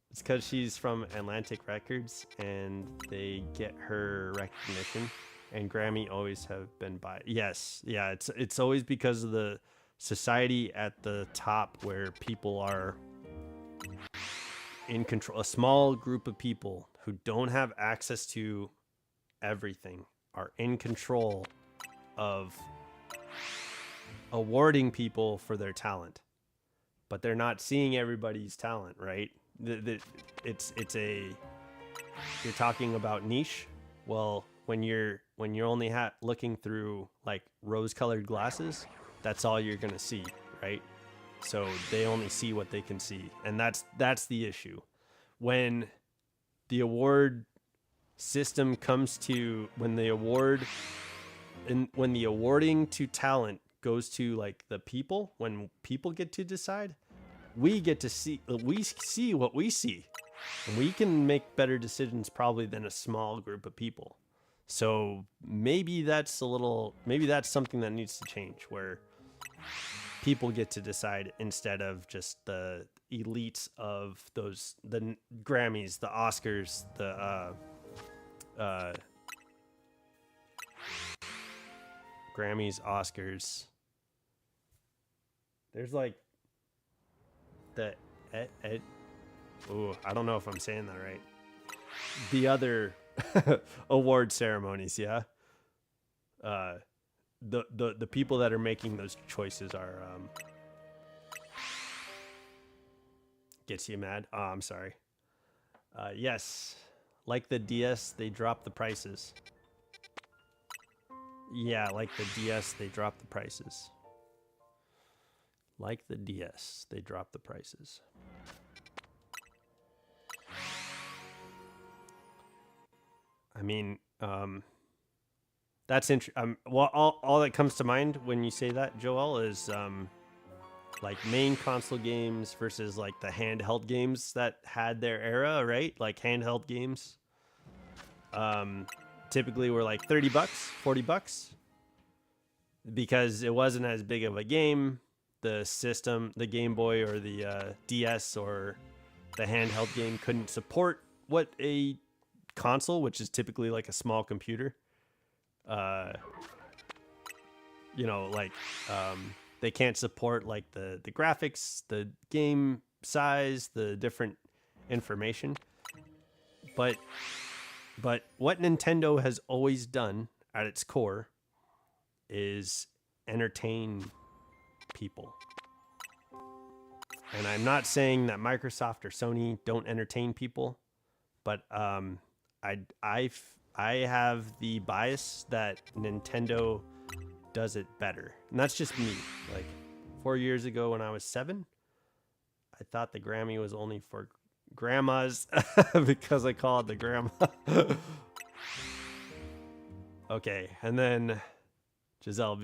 It's because she's from Atlantic Records and they get her recognition. And Grammy always have been by. Yes, yeah. It's always because of the society at the top where people are in control. A small group of people who don't have access to everything are in control of awarding people for their talent, but they're not seeing everybody's talent, right? It's a, you're talking about niche. Well, when you're only looking through like rose-colored glasses, that's all you're gonna see, right? So they only see what they can see, and that's the issue. When the award system comes to, when the awarding to talent goes to like the people, when people get to decide, we see what we see, and we can make better decisions probably than a small group of people. So maybe that's something that needs to change, where people get to decide instead of just the elites of the Grammys, the Oscars, the Grammys, Oscars. There's like the I don't know if I'm saying that right. The other award ceremonies, yeah. The people that are making those choices are gets you mad. Oh, I'm sorry. Yes, like the DS, they dropped the prices. Yeah, like the DS, they dropped the prices. Like the DS, they dropped the prices. I mean, that's interesting. Well, all that comes to mind when you say that, Joel, is like main console games versus like the handheld games that had their era, right? Like handheld games typically were like $30, $40 because it wasn't as big of a game. The system, the Game Boy or the DS or the handheld game couldn't support what a console, which is typically like a small computer, like they can't support like the graphics, the game size, the different information. But what Nintendo has always done at its core is entertain people. And I'm not saying that Microsoft or Sony don't entertain people, but I have the bias that Nintendo does it better. And that's just me. Like 4 years ago when I was 7, I thought the Grammy was only for grandmas because I call it the grandma. Okay, and then Giselle,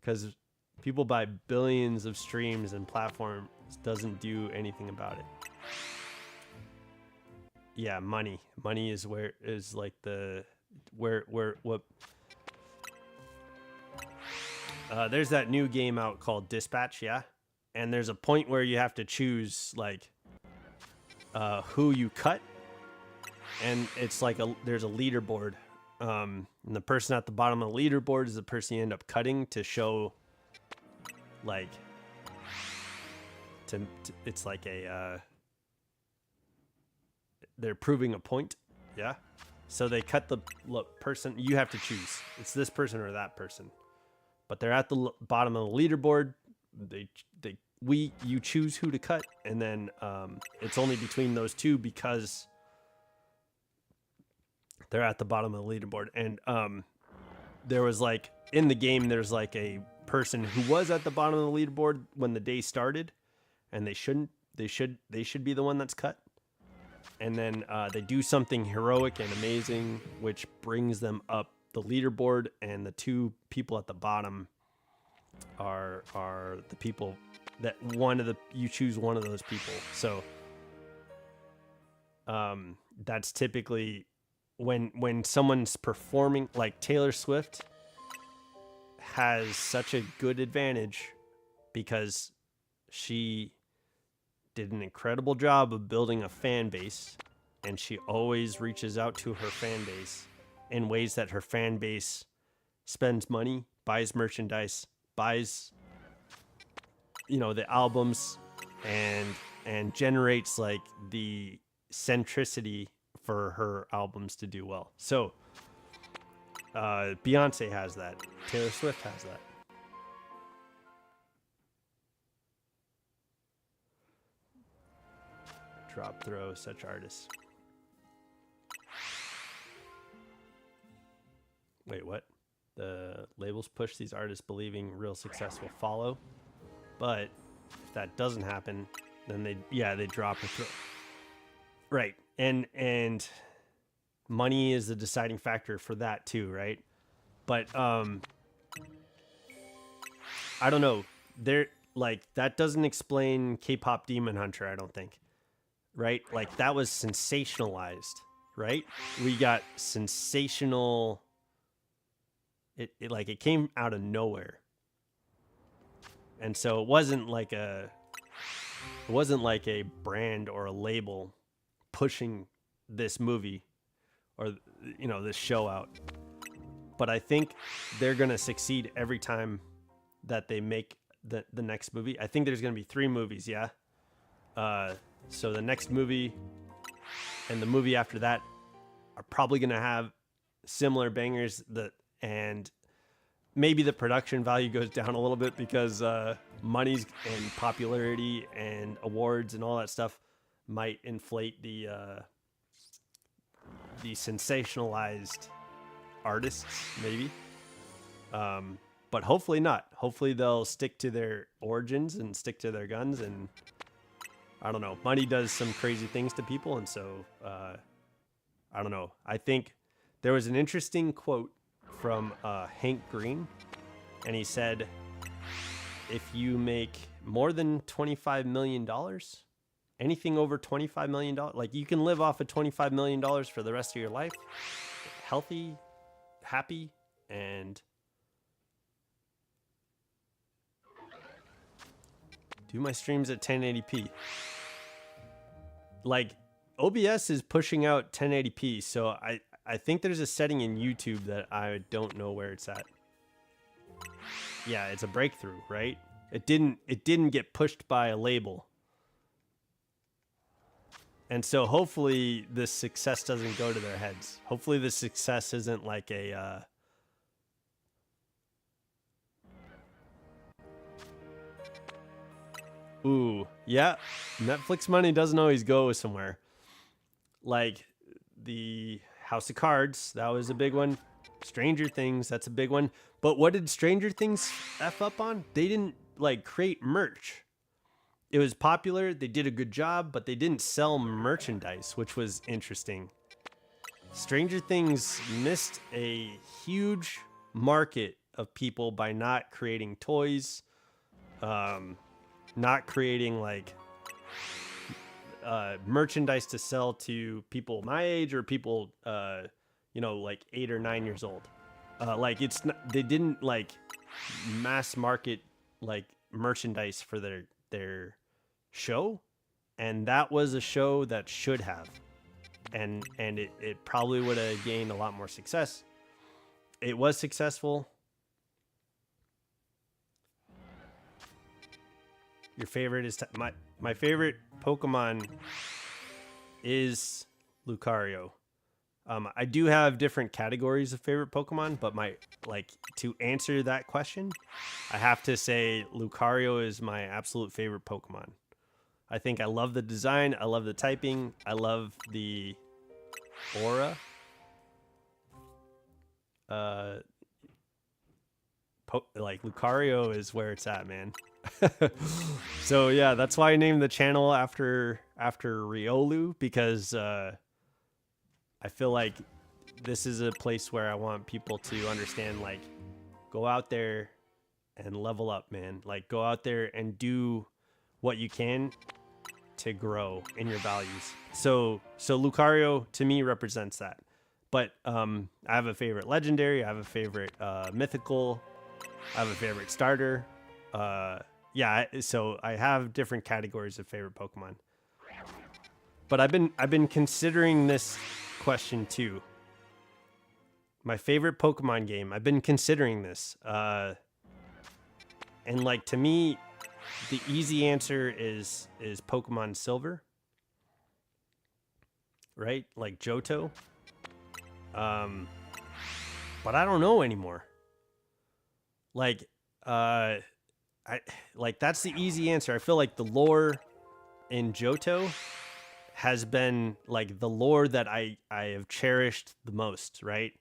because people buy billions of streams and platforms, doesn't do anything about it. Yeah, money is where is like the where what there's that new game out called Dispatch, yeah, and there's a point where you have to choose like who you cut, and it's like there's a leaderboard, and the person at the bottom of the leaderboard is the person you end up cutting to show like to it's like a they're proving a point, yeah. So they cut the person. You have to choose. It's this person or that person. But they're at the bottom of the leaderboard. You choose who to cut, and then it's only between those two because they're at the bottom of the leaderboard. And there was like in the game, there's like a person who was at the bottom of the leaderboard when the day started, and they should be the one that's cut. And then they do something heroic and amazing, which brings them up the leaderboard, and the two people at the bottom are the people that you choose one of those people. So that's typically when someone's performing, like Taylor Swift has such a good advantage because she did an incredible job of building a fan base, and she always reaches out to her fan base in ways that her fan base spends money, buys merchandise, buys the albums, and generates like the centricity for her albums to do well. So Beyonce has that. Taylor Swift has that. Drop throw such artists. Wait, what? The labels push these artists believing real success will follow, but if that doesn't happen, then they drop or throw. Right, and money is the deciding factor for that too, right? But I don't know. That doesn't explain K-pop Demon Hunter, I don't think. Right? Like that was sensationalized, right? We got sensational. It came out of nowhere. And so it wasn't like a brand or a label pushing this movie or this show out. But I think they're going to succeed every time that they make the next movie. I think there's going to be 3 movies, yeah? So the next movie and the movie after that are probably going to have similar bangers, and maybe the production value goes down a little bit because monies and popularity and awards and all that stuff might inflate the sensationalized artists, maybe. But hopefully not. Hopefully they'll stick to their origins and stick to their guns, and I don't know. Money does some crazy things to people, and so I don't know. I think there was an interesting quote from Hank Green, and he said, if you make more than $25 million, anything over $25 million, like you can live off of $25 million for the rest of your life, healthy, happy, and do my streams at 1080p. Like OBS is pushing out 1080p, so I think there's a setting in YouTube that I don't know where it's at. Yeah, it's a breakthrough, right? It didn't get pushed by a label. And so hopefully this success doesn't go to their heads. Hopefully this success isn't like a ooh, yeah. Netflix money doesn't always go somewhere. Like the House of Cards, that was a big one. Stranger Things, that's a big one. But what did Stranger Things F up on? They didn't like create merch. It was popular, they did a good job, but they didn't sell merchandise, which was interesting. Stranger Things missed a huge market of people by not creating toys, not creating like merchandise to sell to people my age or people you know, like 8 or 9 years old. Like it's not, they didn't like mass market like merchandise for their show, and that was a show that should have, and it probably would have gained a lot more success. It was successful. Your favorite is my favorite Pokemon is Lucario. I do have different categories of favorite Pokemon, but to answer that question, I have to say Lucario is my absolute favorite Pokemon. I think I love the design, I love the typing, I love the aura. Like Lucario is where it's at, man. So yeah, that's why I named the channel after Riolu, because I feel like this is a place where I want people to understand, like, go out there and level up, man. Like, go out there and do what you can to grow in your values. So Lucario to me represents that. But I have a favorite legendary, I have a favorite mythical, I have a favorite starter. Yeah, so I have different categories of favorite Pokemon. But I've been considering this question too. My favorite Pokemon game. I've been considering this. And like, to me, the easy answer is Pokemon Silver. Right? Like Johto. But I don't know anymore. Like, that's the easy answer. I feel like the lore in Johto has been like the lore that I have cherished the most, right?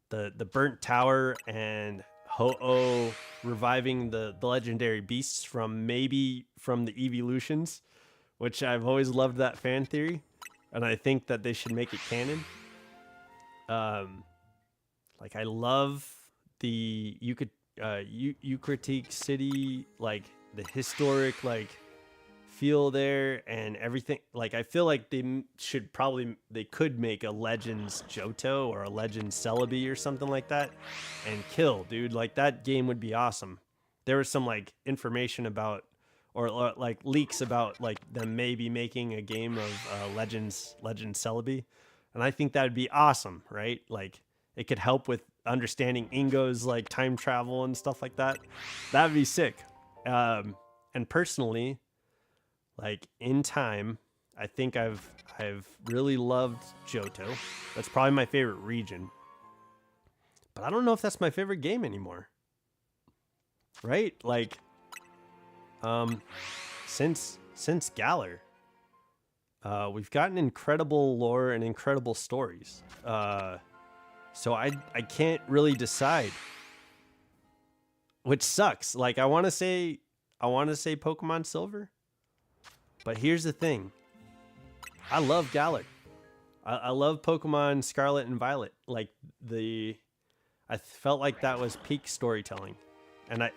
The burnt tower and Ho-Oh reviving the legendary beasts from the evolutions, which I've always loved that fan theory, and I think that they should make it canon. Like, I love the Eucratic City, like the historic like feel there and everything. Like, I feel like they could make a Legends Johto or a Legends Celebi or something like that and kill, dude. Like, that game would be awesome. There was some like information about or like leaks about like them maybe making a game of Legends Celebi, and I think that'd be awesome, right? Like, it could help with understanding Ingo's like time travel and stuff like that. That'd be sick. And personally, like, in time, I think I've really loved Johto. That's probably my favorite region. But I don't know if that's my favorite game anymore. Right? Like, since Galar, we've gotten incredible lore and incredible stories. So I can't really decide, which sucks. Like, I want to say Pokemon Silver, but here's the thing. I love Galar. I love Pokemon Scarlet and Violet. Like, I felt like that was peak storytelling, and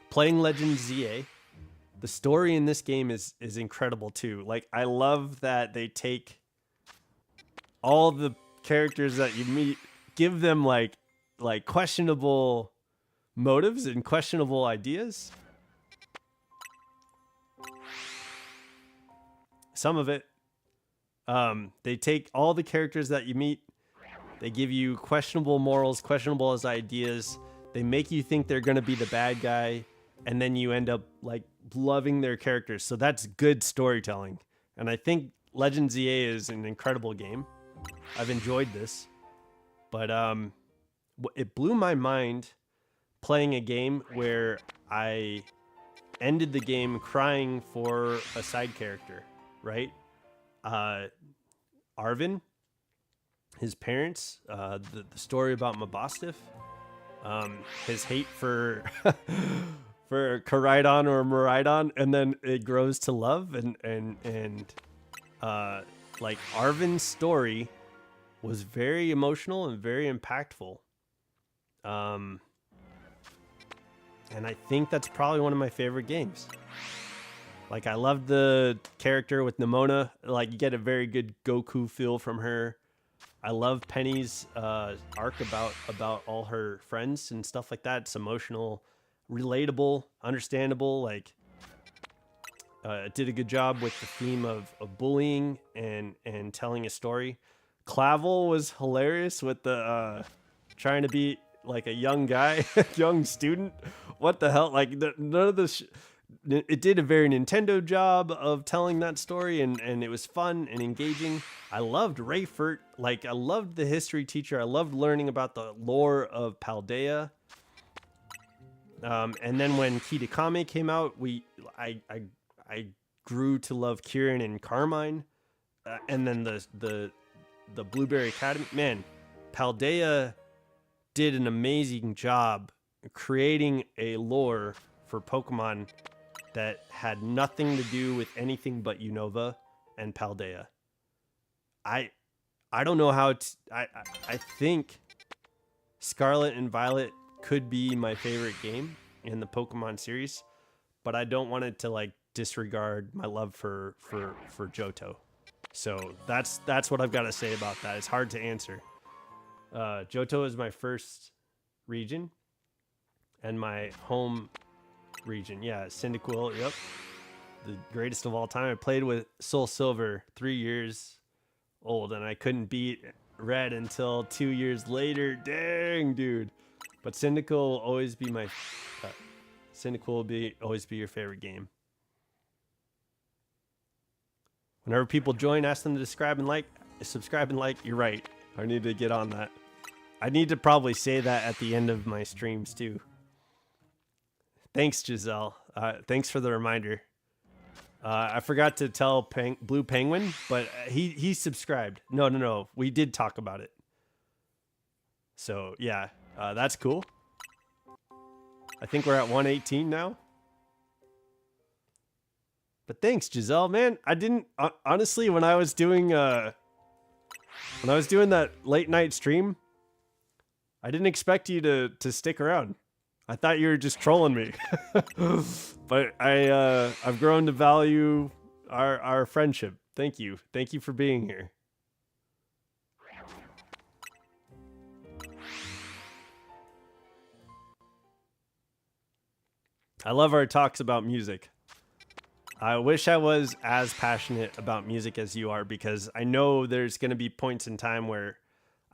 playing Legends ZA. The story in this game is incredible too. Like, I love that they take all the characters that you meet, give them like questionable motives and questionable ideas. Some of it, they take all the characters that you meet, they give you questionable morals, questionable as ideas. They make you think they're going to be the bad guy, and then you end up like loving their characters. So that's good storytelling. And I think Legend ZA is an incredible game. I've enjoyed this, but it blew my mind playing a game where I ended the game crying for a side character, right? Arvin, his parents, the story about Mabostiff, his hate for for Koraidon or Miraidon, and then it grows to love, and like Arvin's story was very emotional and very impactful. And I think that's probably one of my favorite games. Like, I love the character with Nimona. Like, you get a very good Goku feel from her. I love Penny's arc about all her friends and stuff like that. It's emotional, relatable, understandable. Like, it did a good job with the theme of bullying and telling a story. Clavel was hilarious with the trying to be like a young guy, young student. What the hell? Like, none of this. It did a very Nintendo job of telling that story, and it was fun and engaging. I loved Rayfurt. Like, I loved the history teacher. I loved learning about the lore of Paldea. And then when Kitakami came out, I grew to love Kieran and Carmine. And then the Blueberry Academy. Man, Paldea did an amazing job creating a lore for Pokemon that had nothing to do with anything but Unova and Paldea. I don't know how I think Scarlet and Violet could be my favorite game in the Pokemon series, but I don't want it to like disregard my love for Johto. So that's what I've got to say about that. It's hard to answer. Johto is my first region and my home region. Yeah, Cyndaquil. Yep. The greatest of all time. I played with Soul Silver 3 years old, and I couldn't beat Red until 2 years later. Dang, dude. But Cyndaquil will always be my Cyndaquil will always be your favorite game. Whenever people join, ask them to subscribe and like. You're right. I need to get on that. I need to probably say that at the end of my streams too. Thanks, Giselle. Thanks for the reminder. I forgot to tell Blue Penguin, but he subscribed. No. We did talk about it. So yeah, that's cool. I think we're at 118 now. But thanks, Giselle, man. I didn't honestly when I was doing that late night stream, I didn't expect you to stick around. I thought you were just trolling me. But I've grown to value our friendship. Thank you. Thank you for being here. I love our talks about music. I wish I was as passionate about music as you are, because I know there's going to be points in time where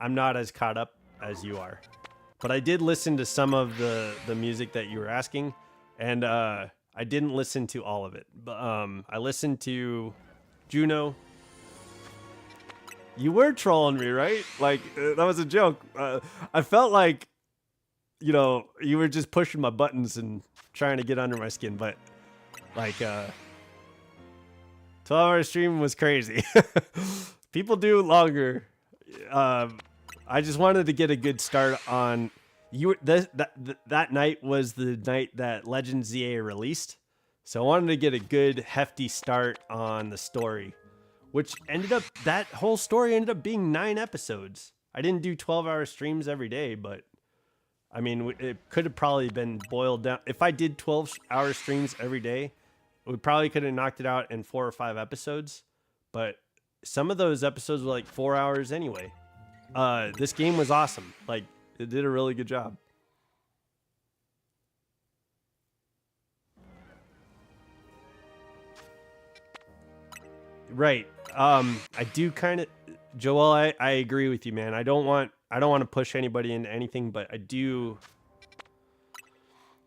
I'm not as caught up as you are. But I did listen to some of the music that you were asking, and I didn't listen to all of it. But I listened to Juno. You were trolling me, right? Like, that was a joke. I felt like, you were just pushing my buttons and trying to get under my skin, but like 12-hour stream was crazy. People do longer. I just wanted to get a good start on you. That night was the night that Legend ZA released, so I wanted to get a good hefty start on the story, which that whole story ended up being 9 episodes. I didn't do 12-hour streams every day, but I mean, it could have probably been boiled down. If I did 12-hour streams every day, we probably could have knocked it out in 4 or 5 episodes. But some of those episodes were like 4 hours anyway. This game was awesome. Like, it did a really good job. Right. I do kind of, Joel, I agree with you, man. I don't want to push anybody into anything, but I do,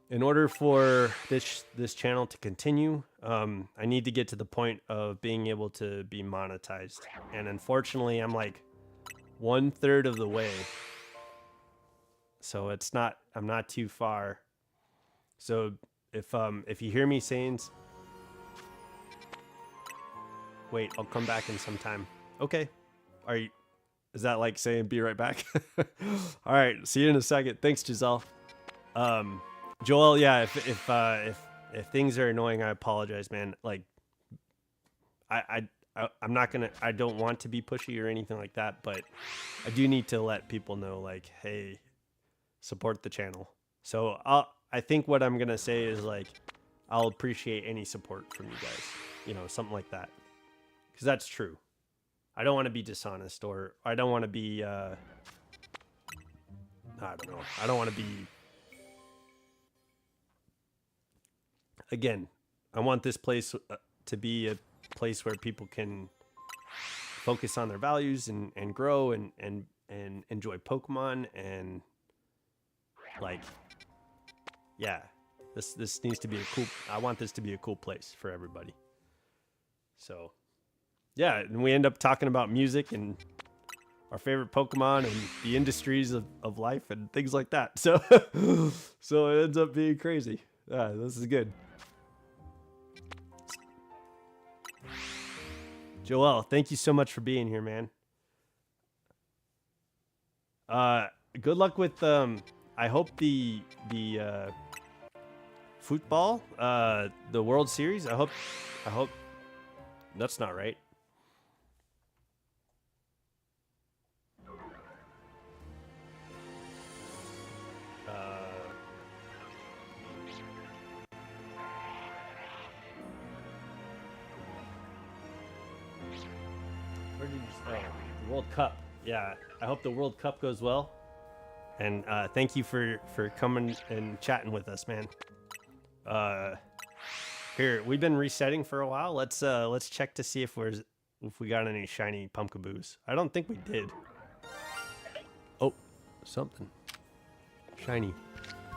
in order for this channel to continue, I need to get to the point of being able to be monetized. And unfortunately, I'm like 1/3 of the way. So I'm not too far. So if you hear me saying, wait, I'll come back in some time. Okay. Is that like saying be right back? All right. See you in a second. Thanks, Giselle. Joel, yeah, if things are annoying, I apologize, man. Like, I'm not gonna, I don't want to be pushy or anything like that, but I do need to let people know, like, hey, support the channel. So I think what I'm gonna say is, like, I'll appreciate any support from you guys, you know, something like that, because that's true. I don't want to be dishonest, or I don't want to be, I don't know. I don't want to be, again, I want this place to be a place where people can focus on their values and grow and enjoy Pokemon, and like, yeah, this needs to be I want this to be a cool place for everybody. So yeah, and we end up talking about music and our favorite Pokemon and the industries of life and things like that. So so it ends up being crazy. Yeah, this is good. Joel, thank you so much for being here, man. Good luck with I hope the football, the World Series. I hope that's not right. Where did you? Oh, the World Cup. Yeah, I hope the World Cup goes well. And thank you for coming and chatting with us, man. Here, we've been resetting for a while. Let's check to see if we got any shiny Pumpkaboos. I don't think we did. Oh, something shiny.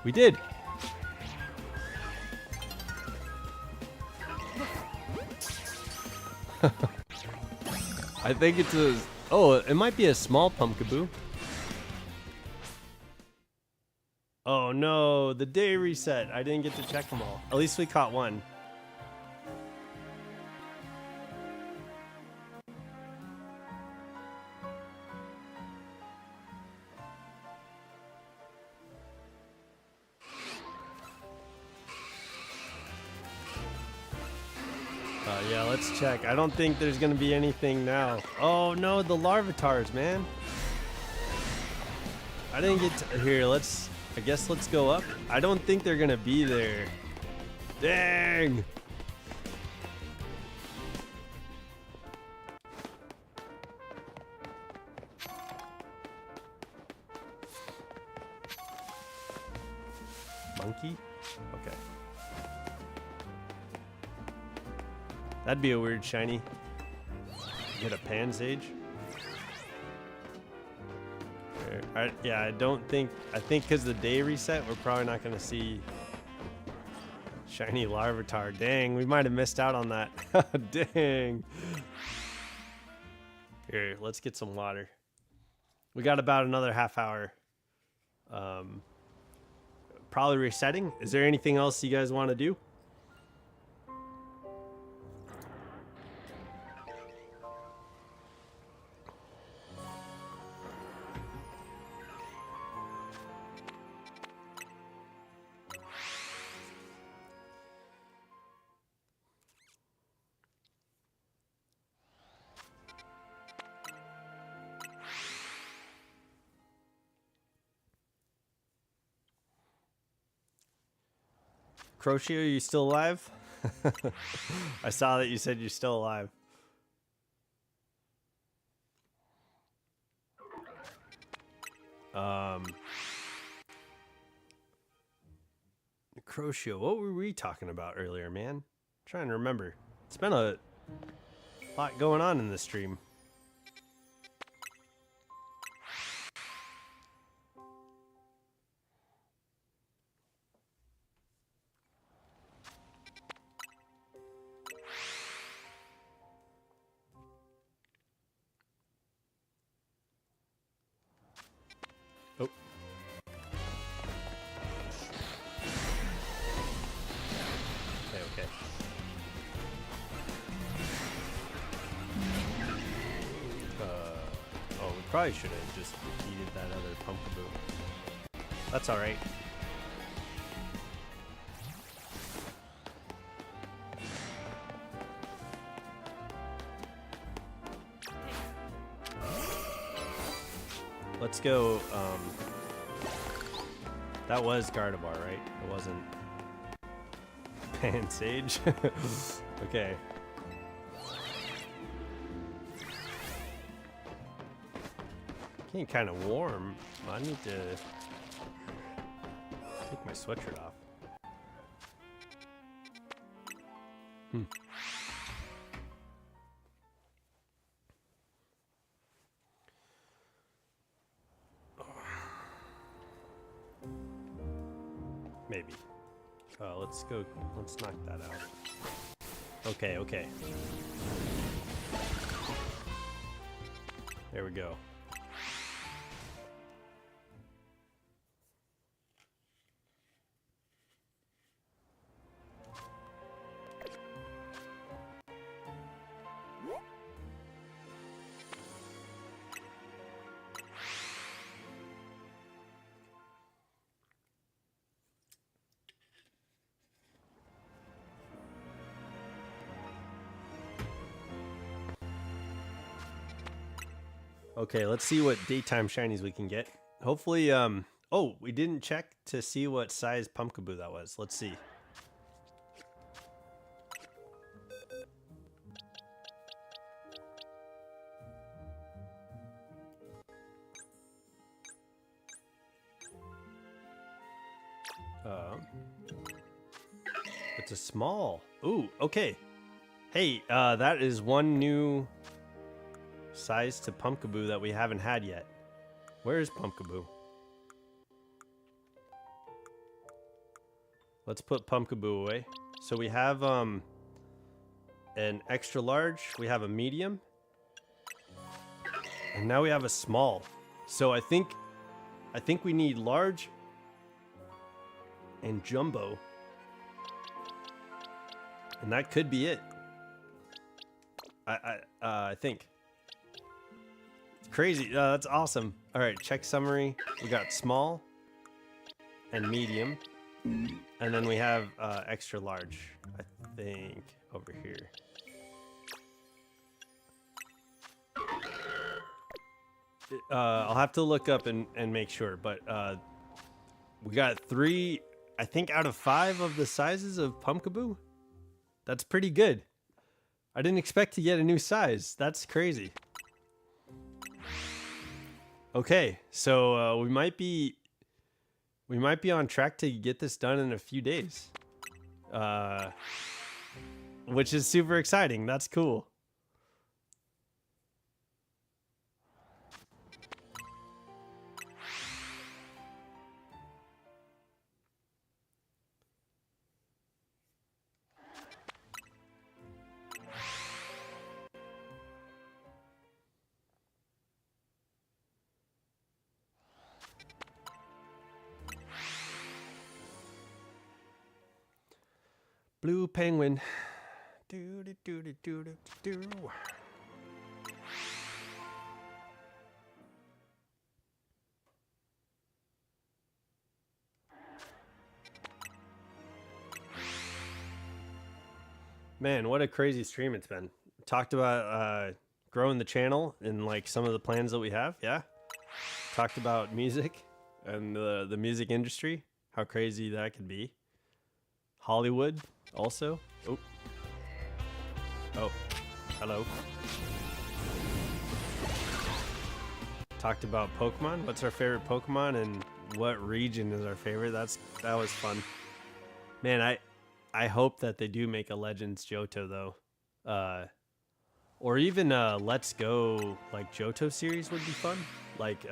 We did. I think it's a. Oh, it might be a small Pumpkaboo. Oh no, the day reset. I didn't get to check them all. At least we caught one. Yeah, let's check. I don't think there's gonna be anything now. Oh no, the Larvatars, man. I didn't get to, here. I guess let's go up. I don't think they're gonna be there. Dang. Monkey? Okay. That'd be a weird shiny. Get a Pansage. Yeah, I think because the day reset, we're probably not going to see shiny Larvitar. Dang, we might have missed out on that. Dang. Here, let's get some water. We got about another half hour. Probably resetting. Is there anything else you guys want to do? Crochet, are you still alive? I saw that you said you're still alive. Crochet, what were we talking about earlier, man? I'm trying to remember. It's been a lot going on in this stream. Oh. Okay. Oh, we probably should have just defeated that other Pumpkaboo. That's alright. Let's go, that was Gardevoir, right? It wasn't Pan Sage. Okay. Getting kind of warm. I need to take my sweatshirt off. Maybe. Let's go. Let's knock that out. Okay. There we go. Okay, let's see what daytime shinies we can get. Hopefully, oh, we didn't check to see what size Pumpkaboo that was. Let's see. It's a small. Ooh, okay. Hey, that is one new size to Pumpkaboo that we haven't had yet. Where is Pumpkaboo? Let's put Pumpkaboo away. So we have an extra large, we have a medium, and now we have a small. So I think we need large and jumbo, and that could be it. I think. Crazy. That's awesome. All right, check summary. We got small and medium, and then we have extra large, I think, over here. I'll have to look up and make sure, but we got 3, I think, out of 5 of the sizes of Pumpkaboo. That's pretty good. I didn't expect to get a new size. That's crazy. Okay, so we might be on track to get this done in a few days, which is super exciting. That's cool. Blue penguin. Do do do do do do do. Man, what a crazy stream it's been. Talked about growing the channel and like some of the plans that we have. Yeah. Talked about music and the music industry, how crazy that could be. Hollywood also. Oh. Oh. Hello. Talked about Pokemon. What's our favorite Pokemon and what region is our favorite? That was fun. Man, I hope that they do make a Legends Johto though. Or even Let's Go like Johto series would be fun. Like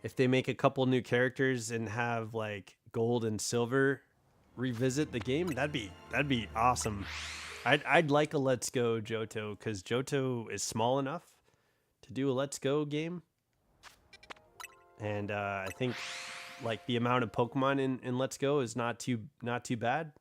if they make a couple new characters and have like Gold and Silver revisit the game, that'd be awesome. I'd like a Let's Go Johto because Johto is small enough to do a Let's Go game, and I think like the amount of Pokemon in Let's Go is not too bad.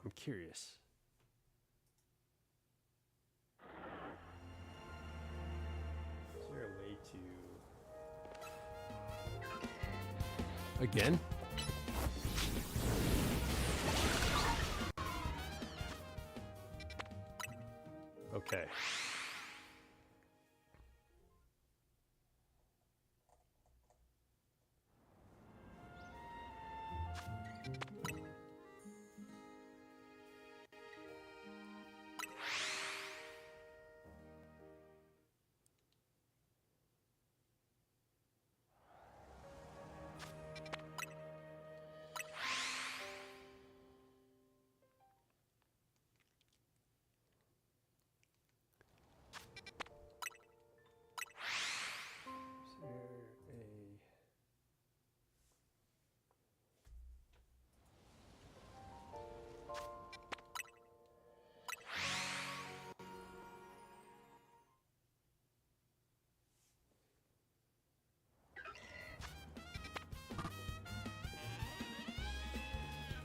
I'm curious. Is there a way to... Again? Okay.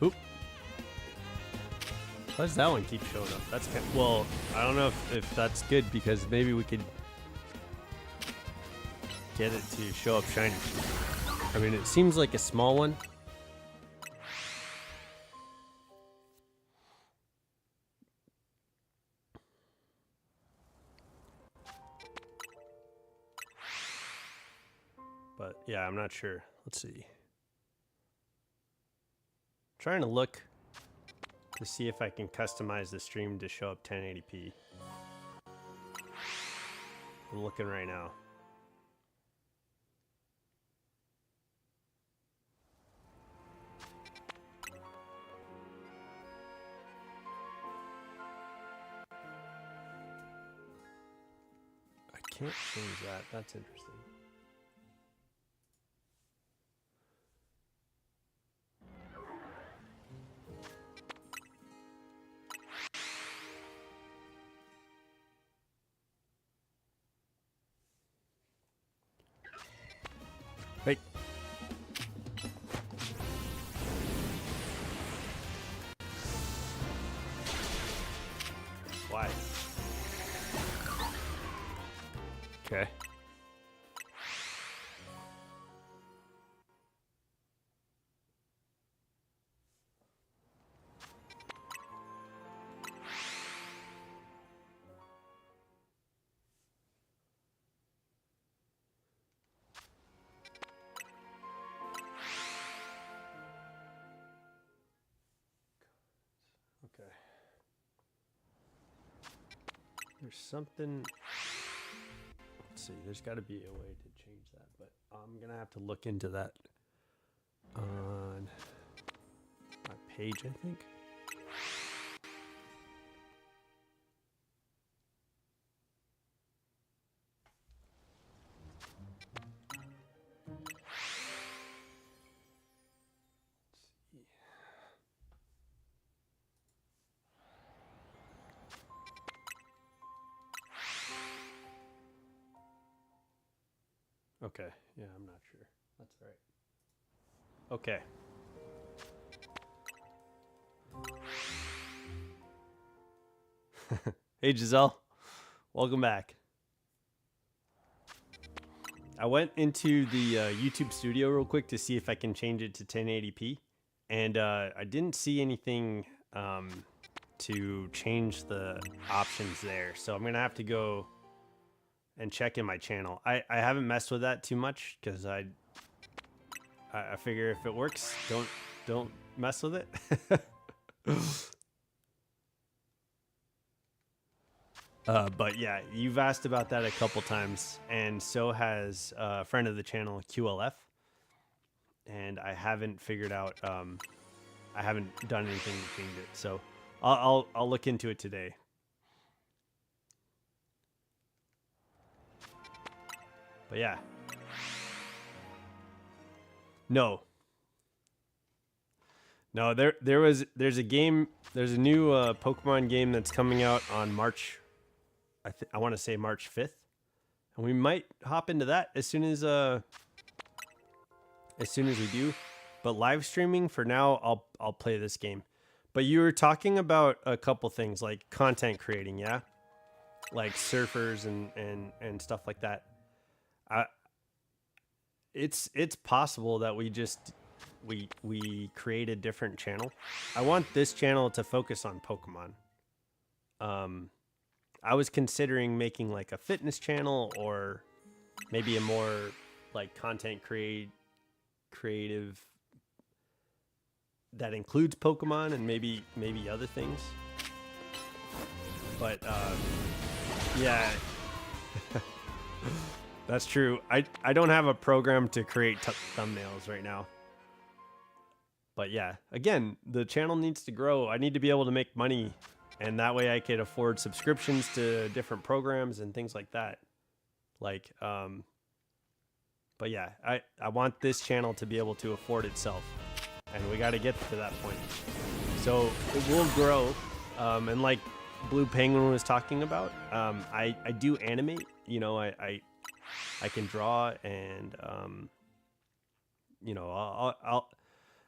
Oop. Why does that one keep showing up? That's kind of, well, I don't know if that's good because maybe we could get it to show up shiny. I mean, it seems like a small one. But yeah, I'm not sure. Let's see. Trying to look to see if I can customize the stream to show up 1080p. I'm looking right now. I can't change that. That's interesting. Wait. Why? Okay. Okay. There's something. Let's see. There's got to be a way to change that, but I'm gonna have to look into that on my page, I think. Okay, yeah, I'm not sure. That's all right. Okay. Hey, Giselle. Welcome back. I went into the YouTube studio real quick to see if I can change it to 1080p. and I didn't see anything to change the options there. So I'm gonna have to go and check in my channel. I haven't messed with that too much because I figure if it works, don't mess with it. But yeah, you've asked about that a couple times, and so has a friend of the channel, QLF. And I haven't figured out. I haven't done anything to change it, so I'll look into it today. But yeah, no, there's a game. There's a new Pokemon game that's coming out on March. I want to say March 5th, and we might hop into that as soon as we do. But live streaming for now, I'll play this game. But you were talking about a couple things like content creating, yeah, like surfers and stuff like that. It's possible that we create a different channel. I want this channel to focus on Pokemon. I was considering making like a fitness channel or maybe a more like content creative that includes Pokemon and maybe other things. But yeah. That's true. I don't have a program to create thumbnails right now. But yeah, again, the channel needs to grow. I need to be able to make money, and that way I could afford subscriptions to different programs and things like that. Like, but yeah, I want this channel to be able to afford itself, and we got to get to that point. So it will grow, and like Blue Penguin was talking about, I do animate. You know, I can draw, and you know,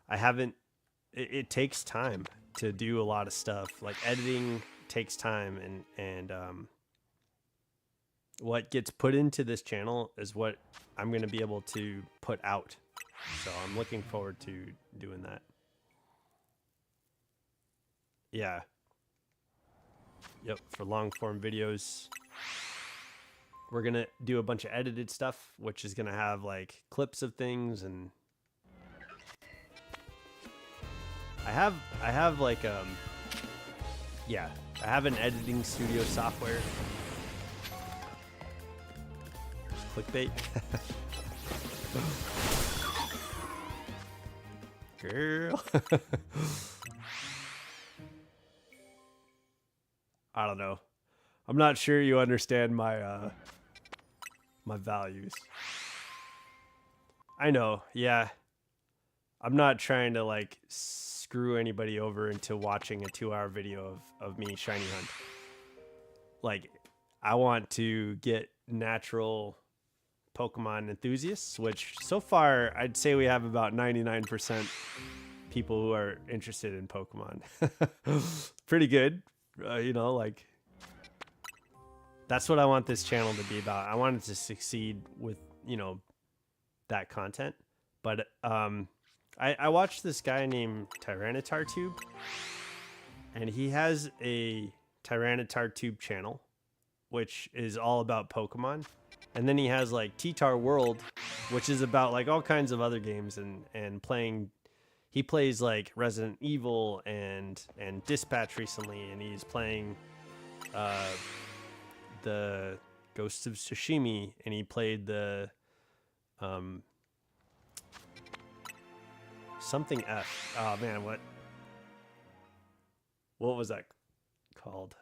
I haven't. It takes time to do a lot of stuff. Like editing takes time, and what gets put into this channel is what I'm going to be able to put out. So I'm looking forward to doing that. Yeah. Yep. For long form videos. We're going to do a bunch of edited stuff, which is going to have like clips of things, and I have like yeah, I have an editing studio software. Clickbait. Girl. I don't know. I'm not sure you understand my my values. I know, yeah. I'm not trying to like screw anybody over into watching a 2-hour video of me shiny hunt. Like, I want to get natural Pokemon enthusiasts, which so far I'd say we have about 99% people who are interested in Pokemon. Pretty good. You know, like, that's what I want this channel to be about. I want it to succeed with, you know, that content. But I watched this guy named TyranitarTube, and he has a TyranitarTube channel, which is all about Pokemon. And then he has like T-Tar World, which is about like all kinds of other games and playing. He plays like Resident Evil and Dispatch recently, and he's playing the Ghosts of Tsushima, and he played the something F. Oh man, what was that called?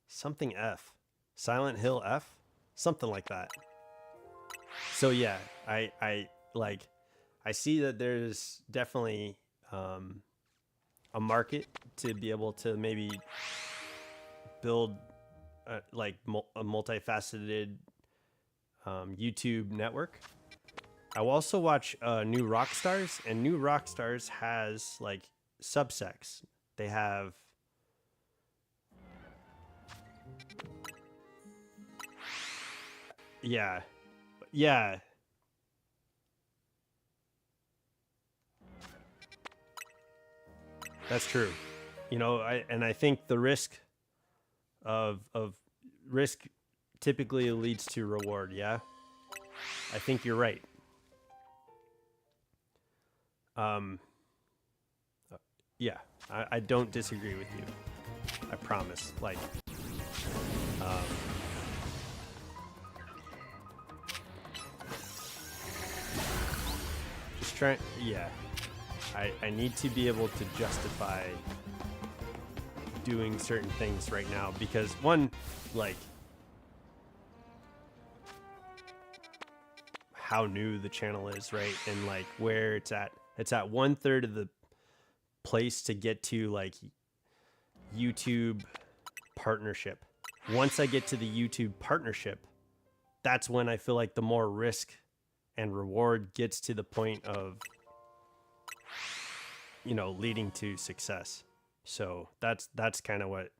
Something F. Silent Hill F? Something like that. So yeah, I like, I see that there's definitely a market to be able to maybe build like a multifaceted YouTube network. I will also watch New Rockstars, and New Rockstars has like subsects. They have Yeah. Yeah. That's true. You know, I think the risk of risk typically leads to reward, yeah? I think you're right. Um yeah, I don't disagree with you. I promise. Like um just trying, yeah. I need to be able to justify doing certain things right now because one, like how new the channel is, right? And like where it's at. It's at 1/3 of the place to get to like YouTube partnership. Once I get to the YouTube partnership, that's when I feel like the more risk and reward gets to the point of, you know, leading to success. So that's kind of what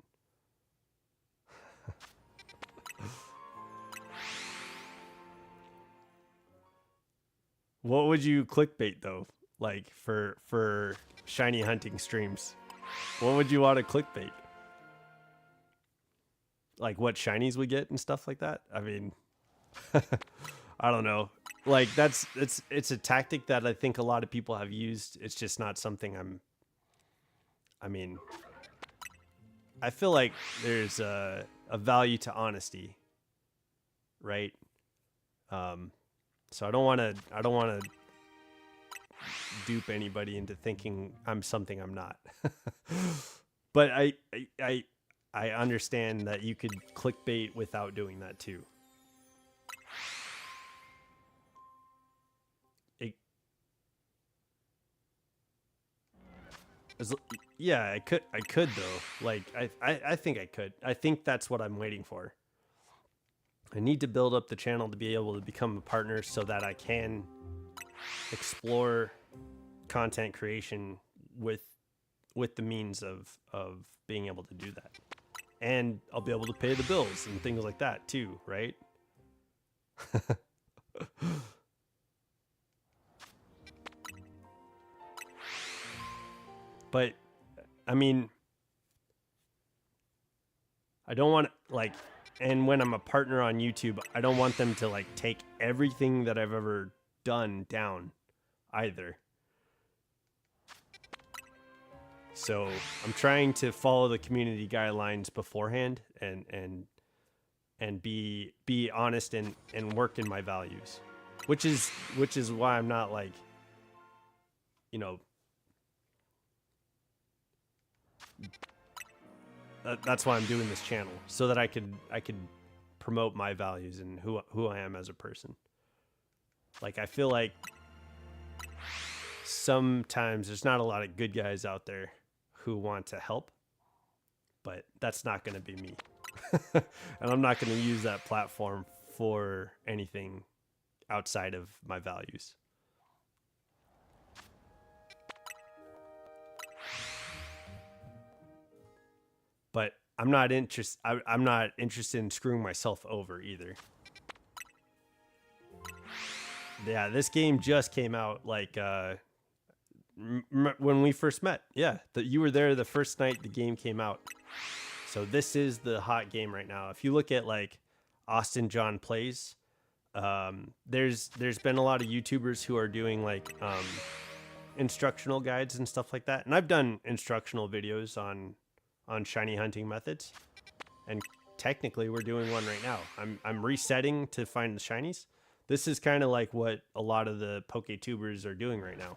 would you clickbait though? Like for shiny hunting streams, what would you want to clickbait? Like what shinies we get and stuff like that? I mean, I don't know. Like it's a tactic that I think a lot of people have used. It's just not something I mean, I feel like there's a value to honesty, right? Um, so I don't want to dupe anybody into thinking I'm something I'm not. But I understand that you could clickbait without doing that too. It, yeah, I could though. Like I think I could. I think that's what I'm waiting for. I need to build up the channel to be able to become a partner so that I can explore content creation with the means of being able to do that. And I'll be able to pay the bills and things like that too, right? But I mean, I don't want like, and when I'm a partner on YouTube, I don't want them to like take everything that I've ever done down either. So I'm trying to follow the community guidelines beforehand and be honest and work in my values, which is why I'm not like, you know, that's why I'm doing this channel so that I could promote my values and who I am as a person. Like I feel like sometimes there's not a lot of good guys out there who want to help, but that's not going to be me. And I'm not going to use that platform for anything outside of my values. But I'm not interested in screwing myself over either. Yeah, this game just came out like when we first met. Yeah, you were there the first night the game came out. So this is the hot game right now. If you look at like Austin John Plays, there's been a lot of YouTubers who are doing like instructional guides and stuff like that. And I've done instructional videos on shiny hunting methods. And technically we're doing one right now. I'm resetting to find the shinies. This is kind of like what a lot of the Poketubers are doing right now.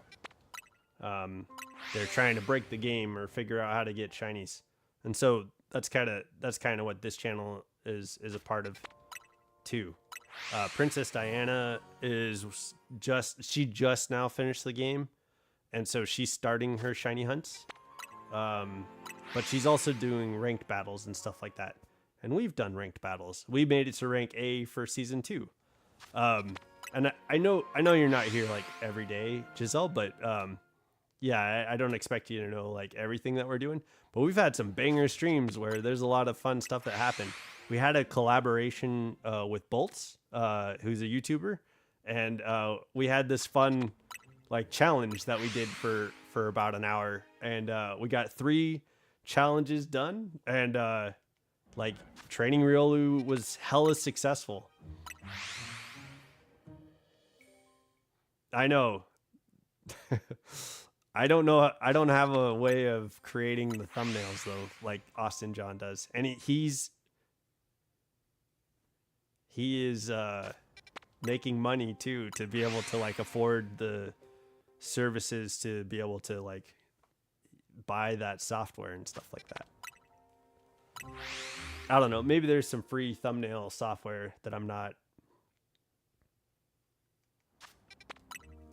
They're trying to break the game or figure out how to get shinies. And so that's kind of what this channel is a part of too. Princess Diana is just now finished the game, and so she's starting her shiny hunts. But she's also doing ranked battles and stuff like that. And we've done ranked battles. We made it to rank A for season 2. And I know you're not here like every day, Giselle, but yeah, I don't expect you to know like everything that we're doing. But we've had some banger streams where there's a lot of fun stuff that happened. we had a collaboration with Bolts, who's a YouTuber, and we had this fun like challenge that we did for about an hour, and we got 3 challenges done, and like training Riolu was hella successful. I know. I don't know. I don't have a way of creating the thumbnails though, like Austin John does, and he is making money too to be able to like afford the services to be able to like buy that software and stuff like that. I don't know. Maybe there's some free thumbnail software that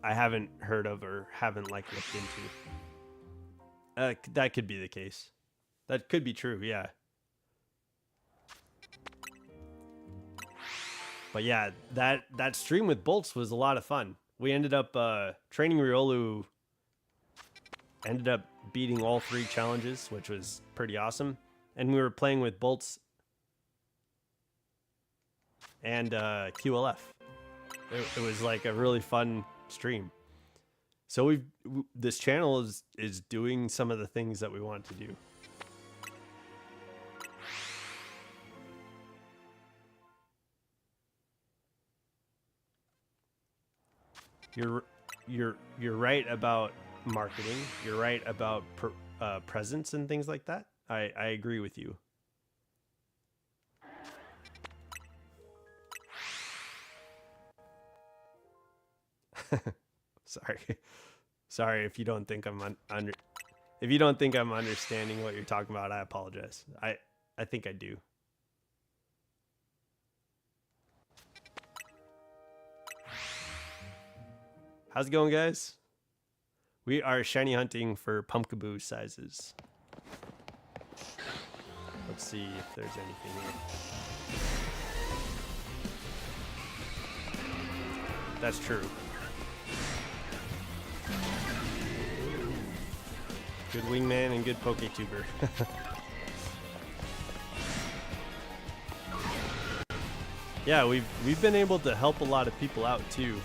I haven't heard of or haven't like looked into. That could be the case. That could be true. Yeah. But yeah, that stream with Bolts was a lot of fun. We ended up training Riolu ended up beating all 3 challenges, which was pretty awesome. And we were playing with Bolts and QLF. It was like a really fun stream. So this channel is doing some of the things that we want to do. You're right about marketing. You're right about presence and things like that. I agree with you. Sorry if you don't think I'm if you don't think I'm understanding what you're talking about. I apologize. I think I do. How's it going, guys? We are shiny hunting for Pumpkaboo sizes. Let's see if there's anything here. That's true. Good wingman and good Poketuber. Yeah, we've been able to help a lot of people out too,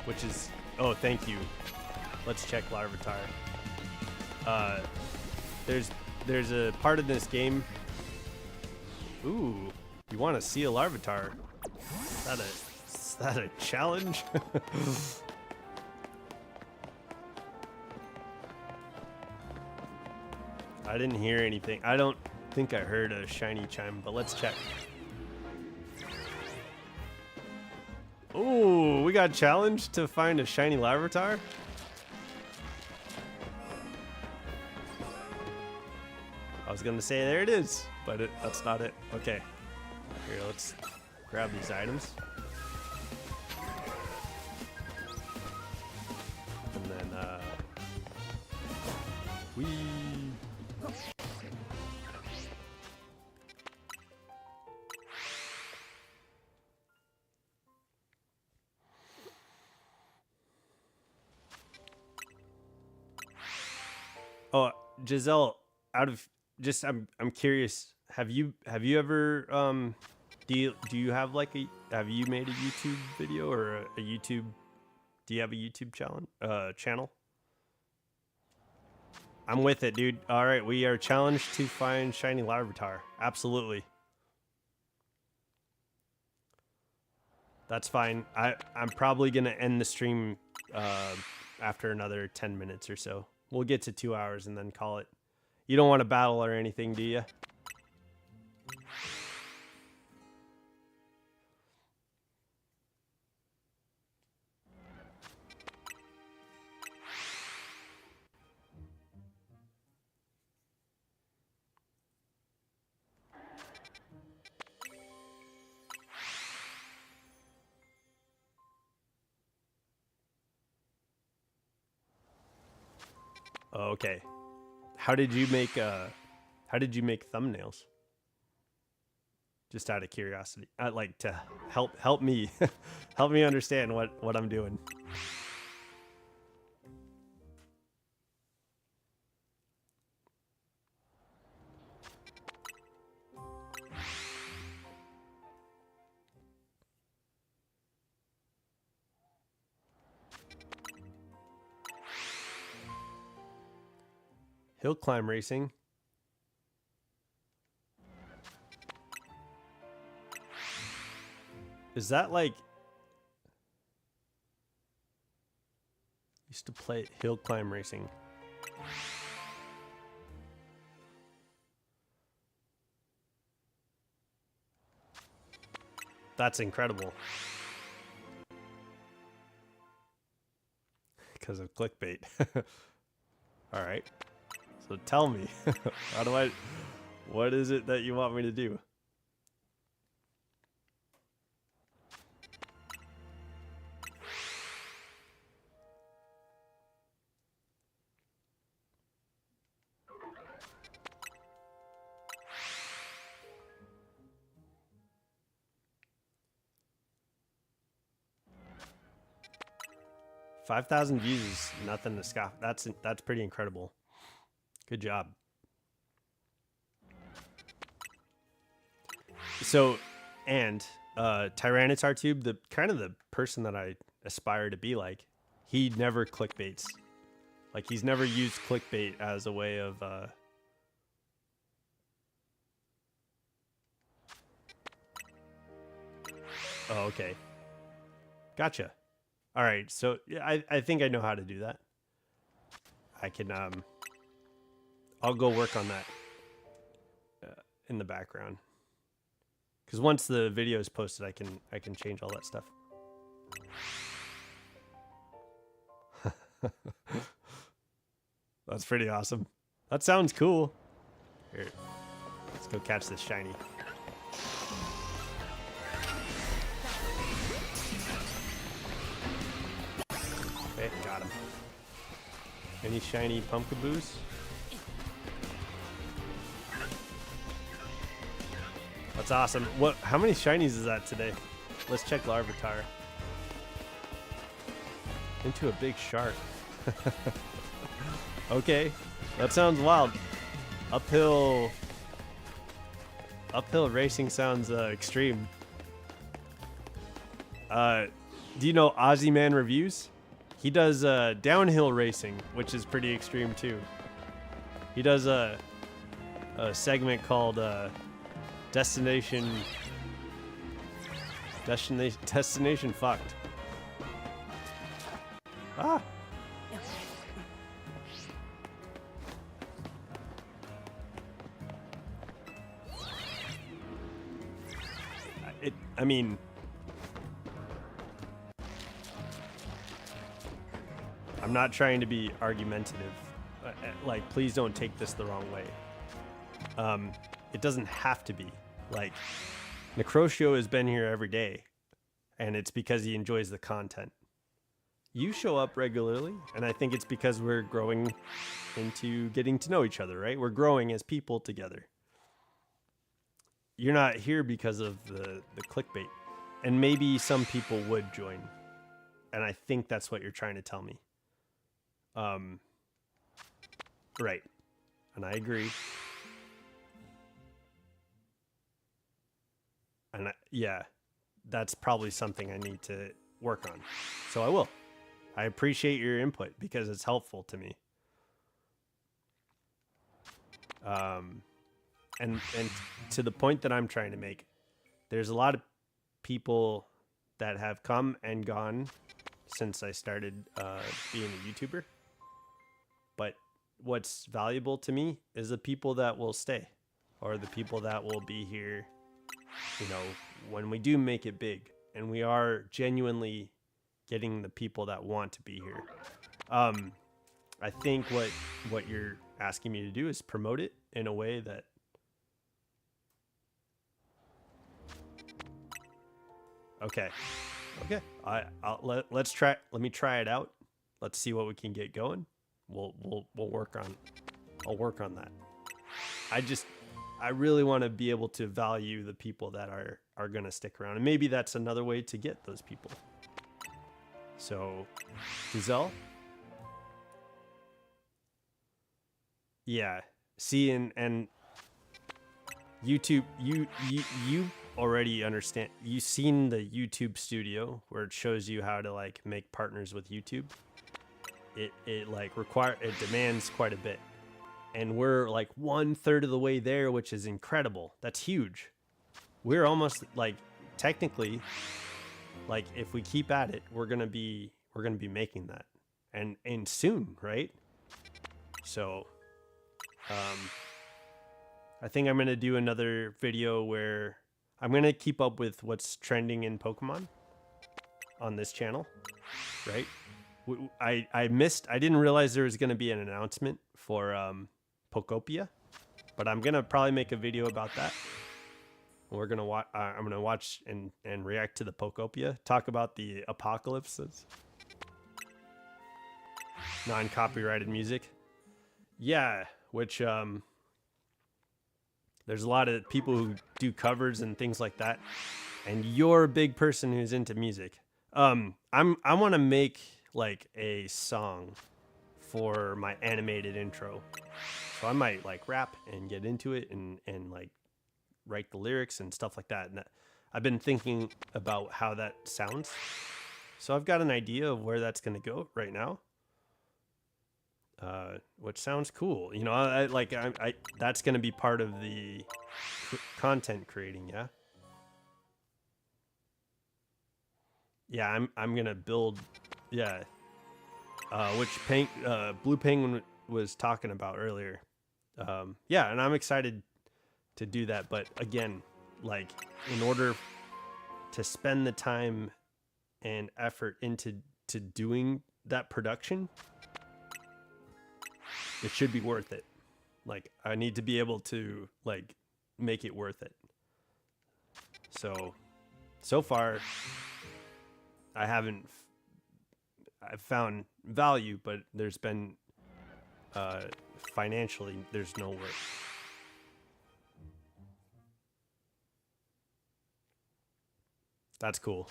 which is thank you. Let's check Larvitar. There's a part of this game. Ooh, you want to see a Larvitar? Is that a challenge? I didn't hear anything. I don't think I heard a shiny chime, but let's check. Ooh, we got challenged to find a shiny Larvitar. I was gonna say there it is, but that's not it. Okay, here, let's grab these items. And then, Oh, Giselle, I'm curious. Have you ever do you have like have you made a YouTube video or a YouTube? Do you have a YouTube channel? I'm with it, dude. All right, we are challenged to find shiny Larvitar. Absolutely. That's fine. I'm probably gonna end the stream after another 10 minutes or so. We'll get to 2 hours and then call it. You don't want to battle or anything, do you? Okay. How did you make thumbnails? Just out of curiosity. I'd like to help me help me understand what I'm doing. Hill climb racing. Is that like... Used to play hill climb racing. That's incredible. Because of clickbait. All right. So tell me, what is it that you want me to do? $5,000 views is nothing to scoff. That's pretty incredible. Good job. So, and Tyranitar Tube, the kind of the person that I aspire to be like, he never clickbaits. Like he's never used clickbait as a way of oh, okay. Gotcha. All right, so yeah, I think I know how to do that. I can I'll go work on that in the background. Because once the video is posted, I can change all that stuff. That's pretty awesome. That sounds cool. Here, let's go catch this shiny. Okay, got him. Any shiny Pumpkaboos? That's awesome. What? How many shinies is that today? Let's check Larvitar. Into a big shark. Okay, that sounds wild. Uphill racing sounds extreme. Do you know Ozzy Man Reviews? He does downhill racing, which is pretty extreme too. He does a segment called Destination Fucked. Ah. I mean, I'm not trying to be argumentative. Like, please don't take this the wrong way. It doesn't have to be. Like, Necrotio has been here every day, and it's because he enjoys the content. You show up regularly, and I think it's because we're growing into getting to know each other, right? We're growing as people together. You're not here because of the clickbait. And maybe some people would join. And I think that's what you're trying to tell me. Right. And I agree. And yeah, that's probably something I need to work on. So I will. I appreciate your input because it's helpful to me. And to the point that I'm trying to make, there's a lot of people that have come and gone since I started being a YouTuber. But what's valuable to me is the people that will stay, or the people that will be here, you know, when we do make it big, and we are genuinely getting the people that want to be here. I think what you're asking me to do is promote it in a way that okay. Let me try it out. Let's see what we can get going. We'll work on. I'll work on that. I really want to be able to value the people that are gonna stick around, and maybe that's another way to get those people. So, Giselle. Yeah. See, and YouTube, you already understand. You've seen the YouTube Studio where it shows you how to like make partners with YouTube. It demands quite a bit, and we're like 1/3 of the way there, which is incredible. That's huge. We're almost like technically, like if we keep at it, we're gonna be making that, and soon, right? So, I think I'm gonna do another video where I'm gonna keep up with what's trending in Pokemon on this channel, right? I didn't realize there was gonna be an announcement for Pokopia, but I'm gonna probably make a video about that. We're gonna watch. I'm gonna watch and react to the Pokopia. Talk about the apocalypses. Non-copyrighted music. Yeah, which there's a lot of people who do covers and things like that. And you're a big person who's into music. I want to make like a song for my animated intro. So I might like rap and get into it and like write the lyrics and stuff like that. And I've been thinking about how that sounds. So I've got an idea of where that's going to go right now. Which sounds cool. You know, I that's going to be part of the content creating. Yeah. Yeah. I'm going to build. Yeah. Which Blue Penguin was talking about earlier. Yeah. And I'm excited to do that. But again, like in order to spend the time and effort into doing that production, it should be worth it. Like I need to be able to like make it worth it. So far I've found value, but there's been financially there's no work. That's cool.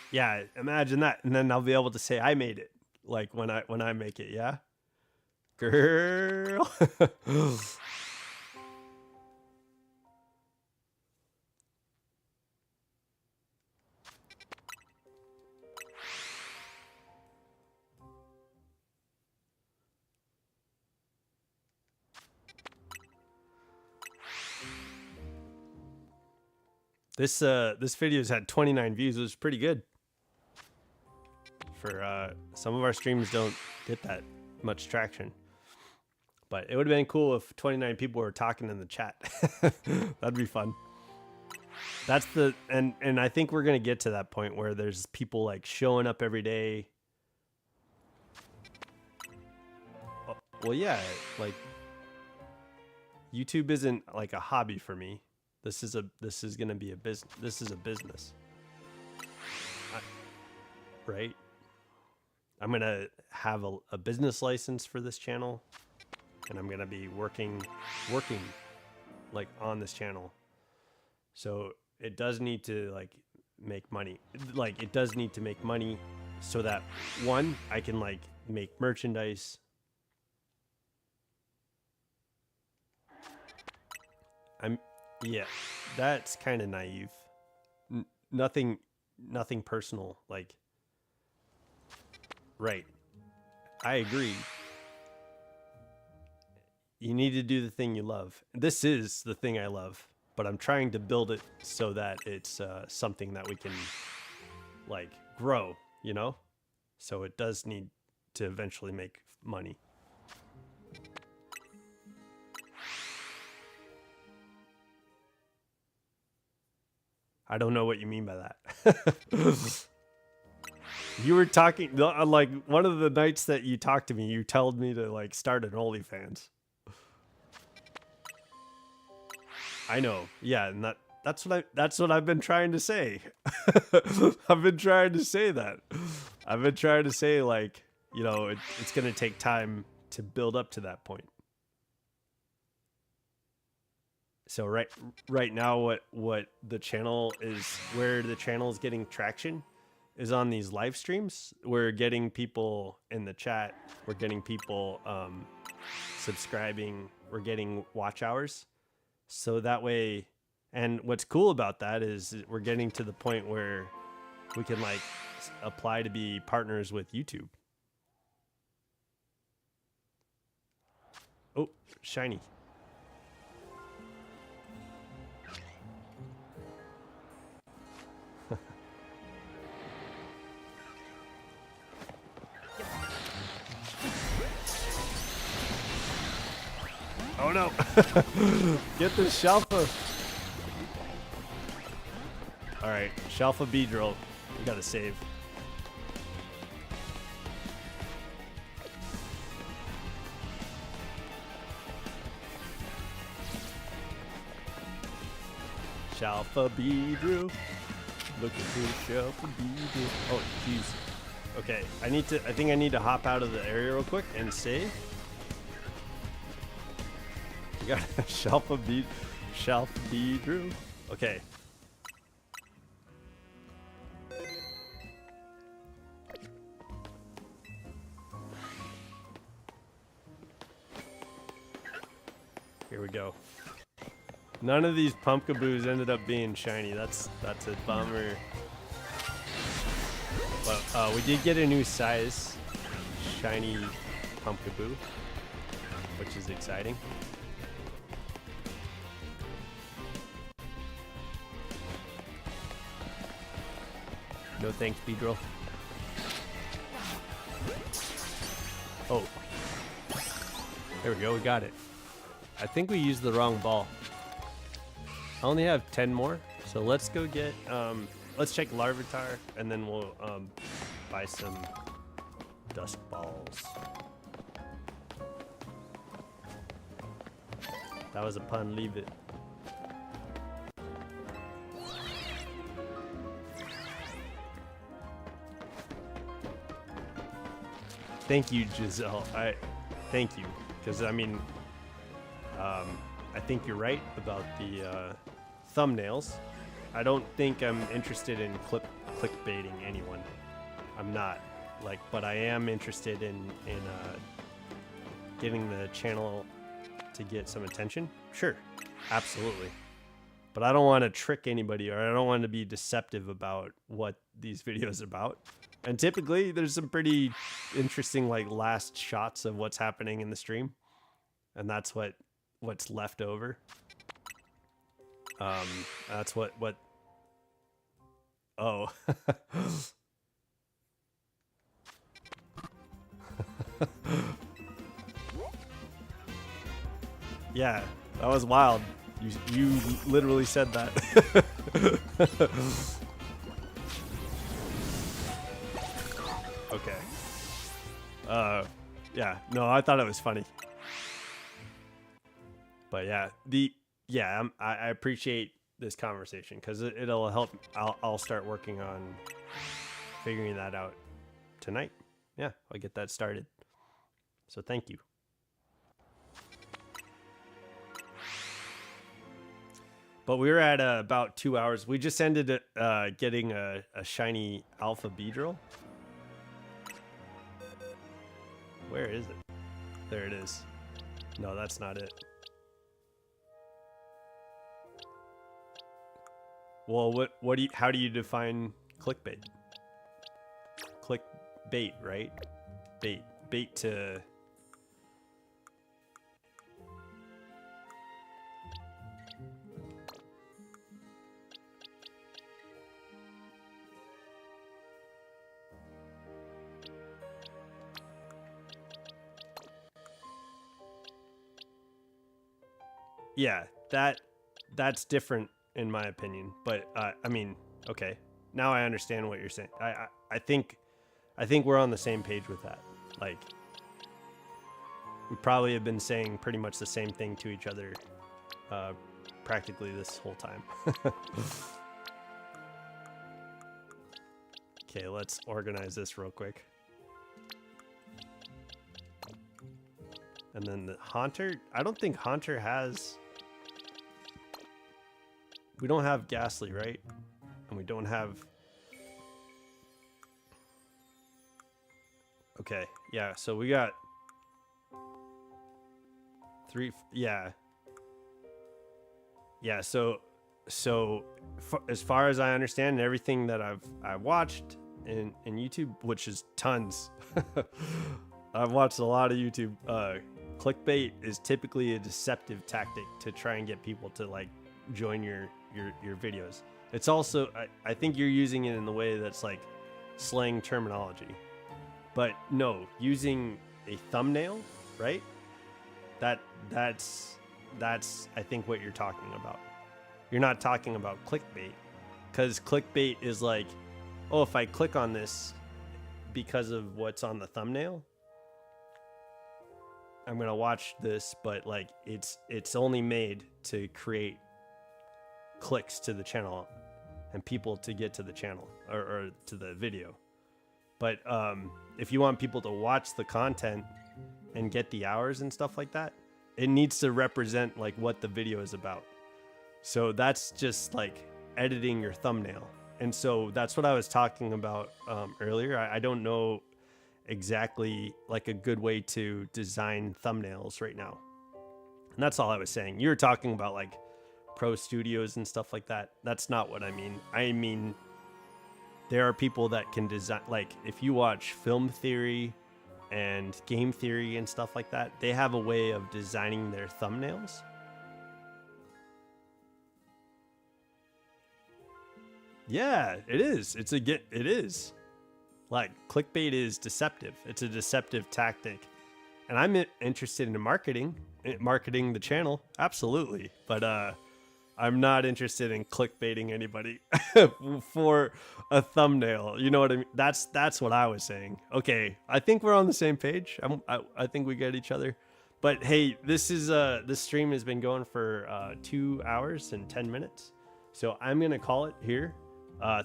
Yeah, imagine that, and then I'll be able to say I made it. Like when I make it, yeah, girl. This video's had 29 views. It was pretty good. For some of our streams don't get that much traction, but it would have been cool if 29 people were talking in the chat. That'd be fun. That's the and I think we're gonna get to that point where there's people like showing up every day. Well, yeah, like YouTube isn't like a hobby for me. This is gonna be a business. This is a business, right? I'm gonna have a business license for this channel, and I'm gonna be working like on this channel. So it does need to like make money. Like it does need to make money so that one, I can like make merchandise. Yeah, that's kind of naive. Nothing personal. Like, right. I agree. You need to do the thing you love. This is the thing I love, but I'm trying to build it so that it's something that we can like grow, you know? So it does need to eventually make money. I don't know what you mean by that. You were talking like one of the nights that you talked to me, you told me to like start an OnlyFans. I know. Yeah, and that's what I've been trying to say. I've been trying to say that. I've been trying to say like, you know, it's going to take time to build up to that point. So right now what the channel is, where the channel is getting traction is on these live streams. We're getting people in the chat, we're getting people subscribing, we're getting watch hours. So that way, and what's cool about that is we're getting to the point where we can like apply to be partners with YouTube. Oh, shiny. Oh no! Get this Shalfa! Alright, Shalfa Beedrill. We gotta save. Shalfa Beedrill. Looking for Shalfa Beedrill. Oh, jeez. Okay, I think I need to hop out of the area real quick and save. We got Shalfa Beedrill. Okay. Here we go. None of these Pumpkaboos ended up being shiny. That's a bummer. But we did get a new size shiny Pumpkaboo, which is exciting. No thanks, Beedrill. Oh. There we go, we got it. I think we used the wrong ball. I only have 10 more, so let's go get, let's check Larvitar, and then we'll buy some dust balls. That was a pun, leave it. Thank you, Giselle. Thank you, because I mean, I think you're right about the thumbnails. I don't think I'm interested in clickbaiting anyone. I'm not, like, but I am interested in getting the channel to get some attention. Sure, absolutely. But I don't want to trick anybody, or I don't want to be deceptive about what these videos are about. And typically, there's some pretty interesting, like, last shots of what's happening in the stream, and that's what's left over. That's what. Oh. Yeah, that was wild. You literally said that. Okay. Yeah, no, I thought it was funny. But yeah, I appreciate this conversation, because it'll help. I'll start working on figuring that out tonight. Yeah, I'll get that started. So thank you. But we were at about 2 hours. We just ended getting a shiny Alpha Beedrill. Where is it? There it is. No, that's not it. Well, how do you define clickbait? Clickbait, right? Bait to... Yeah, that's different in my opinion. But I mean, okay, now I understand what you're saying. I think we're on the same page with that. Like, we probably have been saying pretty much the same thing to each other practically this whole time. Okay, let's organize this real quick. And then the Haunter, I don't think Haunter has... We don't have Ghastly, right? And we don't have... Okay, yeah, so we got... 3, yeah. Yeah, so as far as I understand, everything that I've watched in YouTube, which is tons. I've watched a lot of YouTube. clickbait is typically a deceptive tactic to try and get people to like join your videos. It's also, I think you're using it in the way that's like slang terminology, but no, using a thumbnail, right? That's I think what you're talking about. You're not talking about clickbait, because clickbait is like, oh, if I click on this because of what's on the thumbnail, I'm gonna watch this, but like it's only made to create clicks to the channel and people to get to the channel or to the video. But if you want people to watch the content and get the hours and stuff like that, it needs to represent like what the video is about. So that's just like editing your thumbnail. And so that's what I was talking about earlier. I don't know exactly like a good way to design thumbnails right now. And that's all I was saying. You were talking about like pro studios and stuff like that. That's not what I mean. I mean, there are people that can design, like if you watch film theory and game theory and stuff like that, they have a way of designing their thumbnails. Yeah, it is. It is. Like clickbait is deceptive. It's a deceptive tactic. And I'm interested in marketing the channel. Absolutely. But I'm not interested in clickbaiting anybody for a thumbnail. You know what I mean? That's what I was saying. Okay, I think we're on the same page. I think we get each other. But hey, this stream has been going for 2 hours and 10 minutes. So I'm gonna call it here.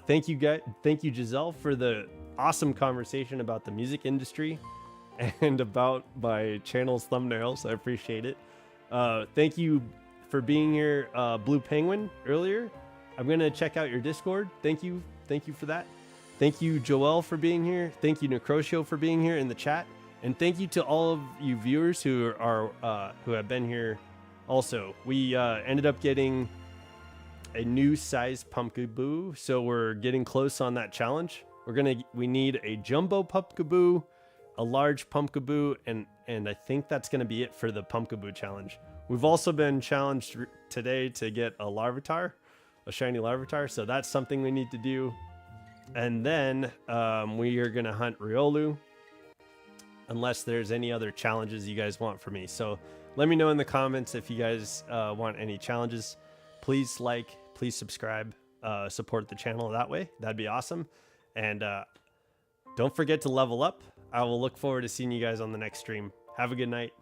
Thank you guys. Thank you, Giselle, for the awesome conversation about the music industry and about my channel's thumbnails. I appreciate it. Thank you for being here, Blue Penguin, earlier. I'm gonna check out your Discord. Thank you for that. Thank you, Joel, for being here. Thank you, Necrotio, for being here in the chat, and thank you to all of you viewers who have been here. Also, we ended up getting a new size Pumpkaboo, so we're getting close on that challenge. We need a jumbo Pumpkaboo, a large Pumpkaboo, and I think that's gonna be it for the Pumpkaboo challenge. We've also been challenged today to get a Larvitar, a shiny Larvitar, so that's something we need to do. And then we are gonna hunt Riolu, unless there's any other challenges you guys want from me. So let me know in the comments if you guys want any challenges. Please like, please subscribe, support the channel that way. That'd be awesome. And don't forget to level up. I will look forward to seeing you guys on the next stream. Have a good night.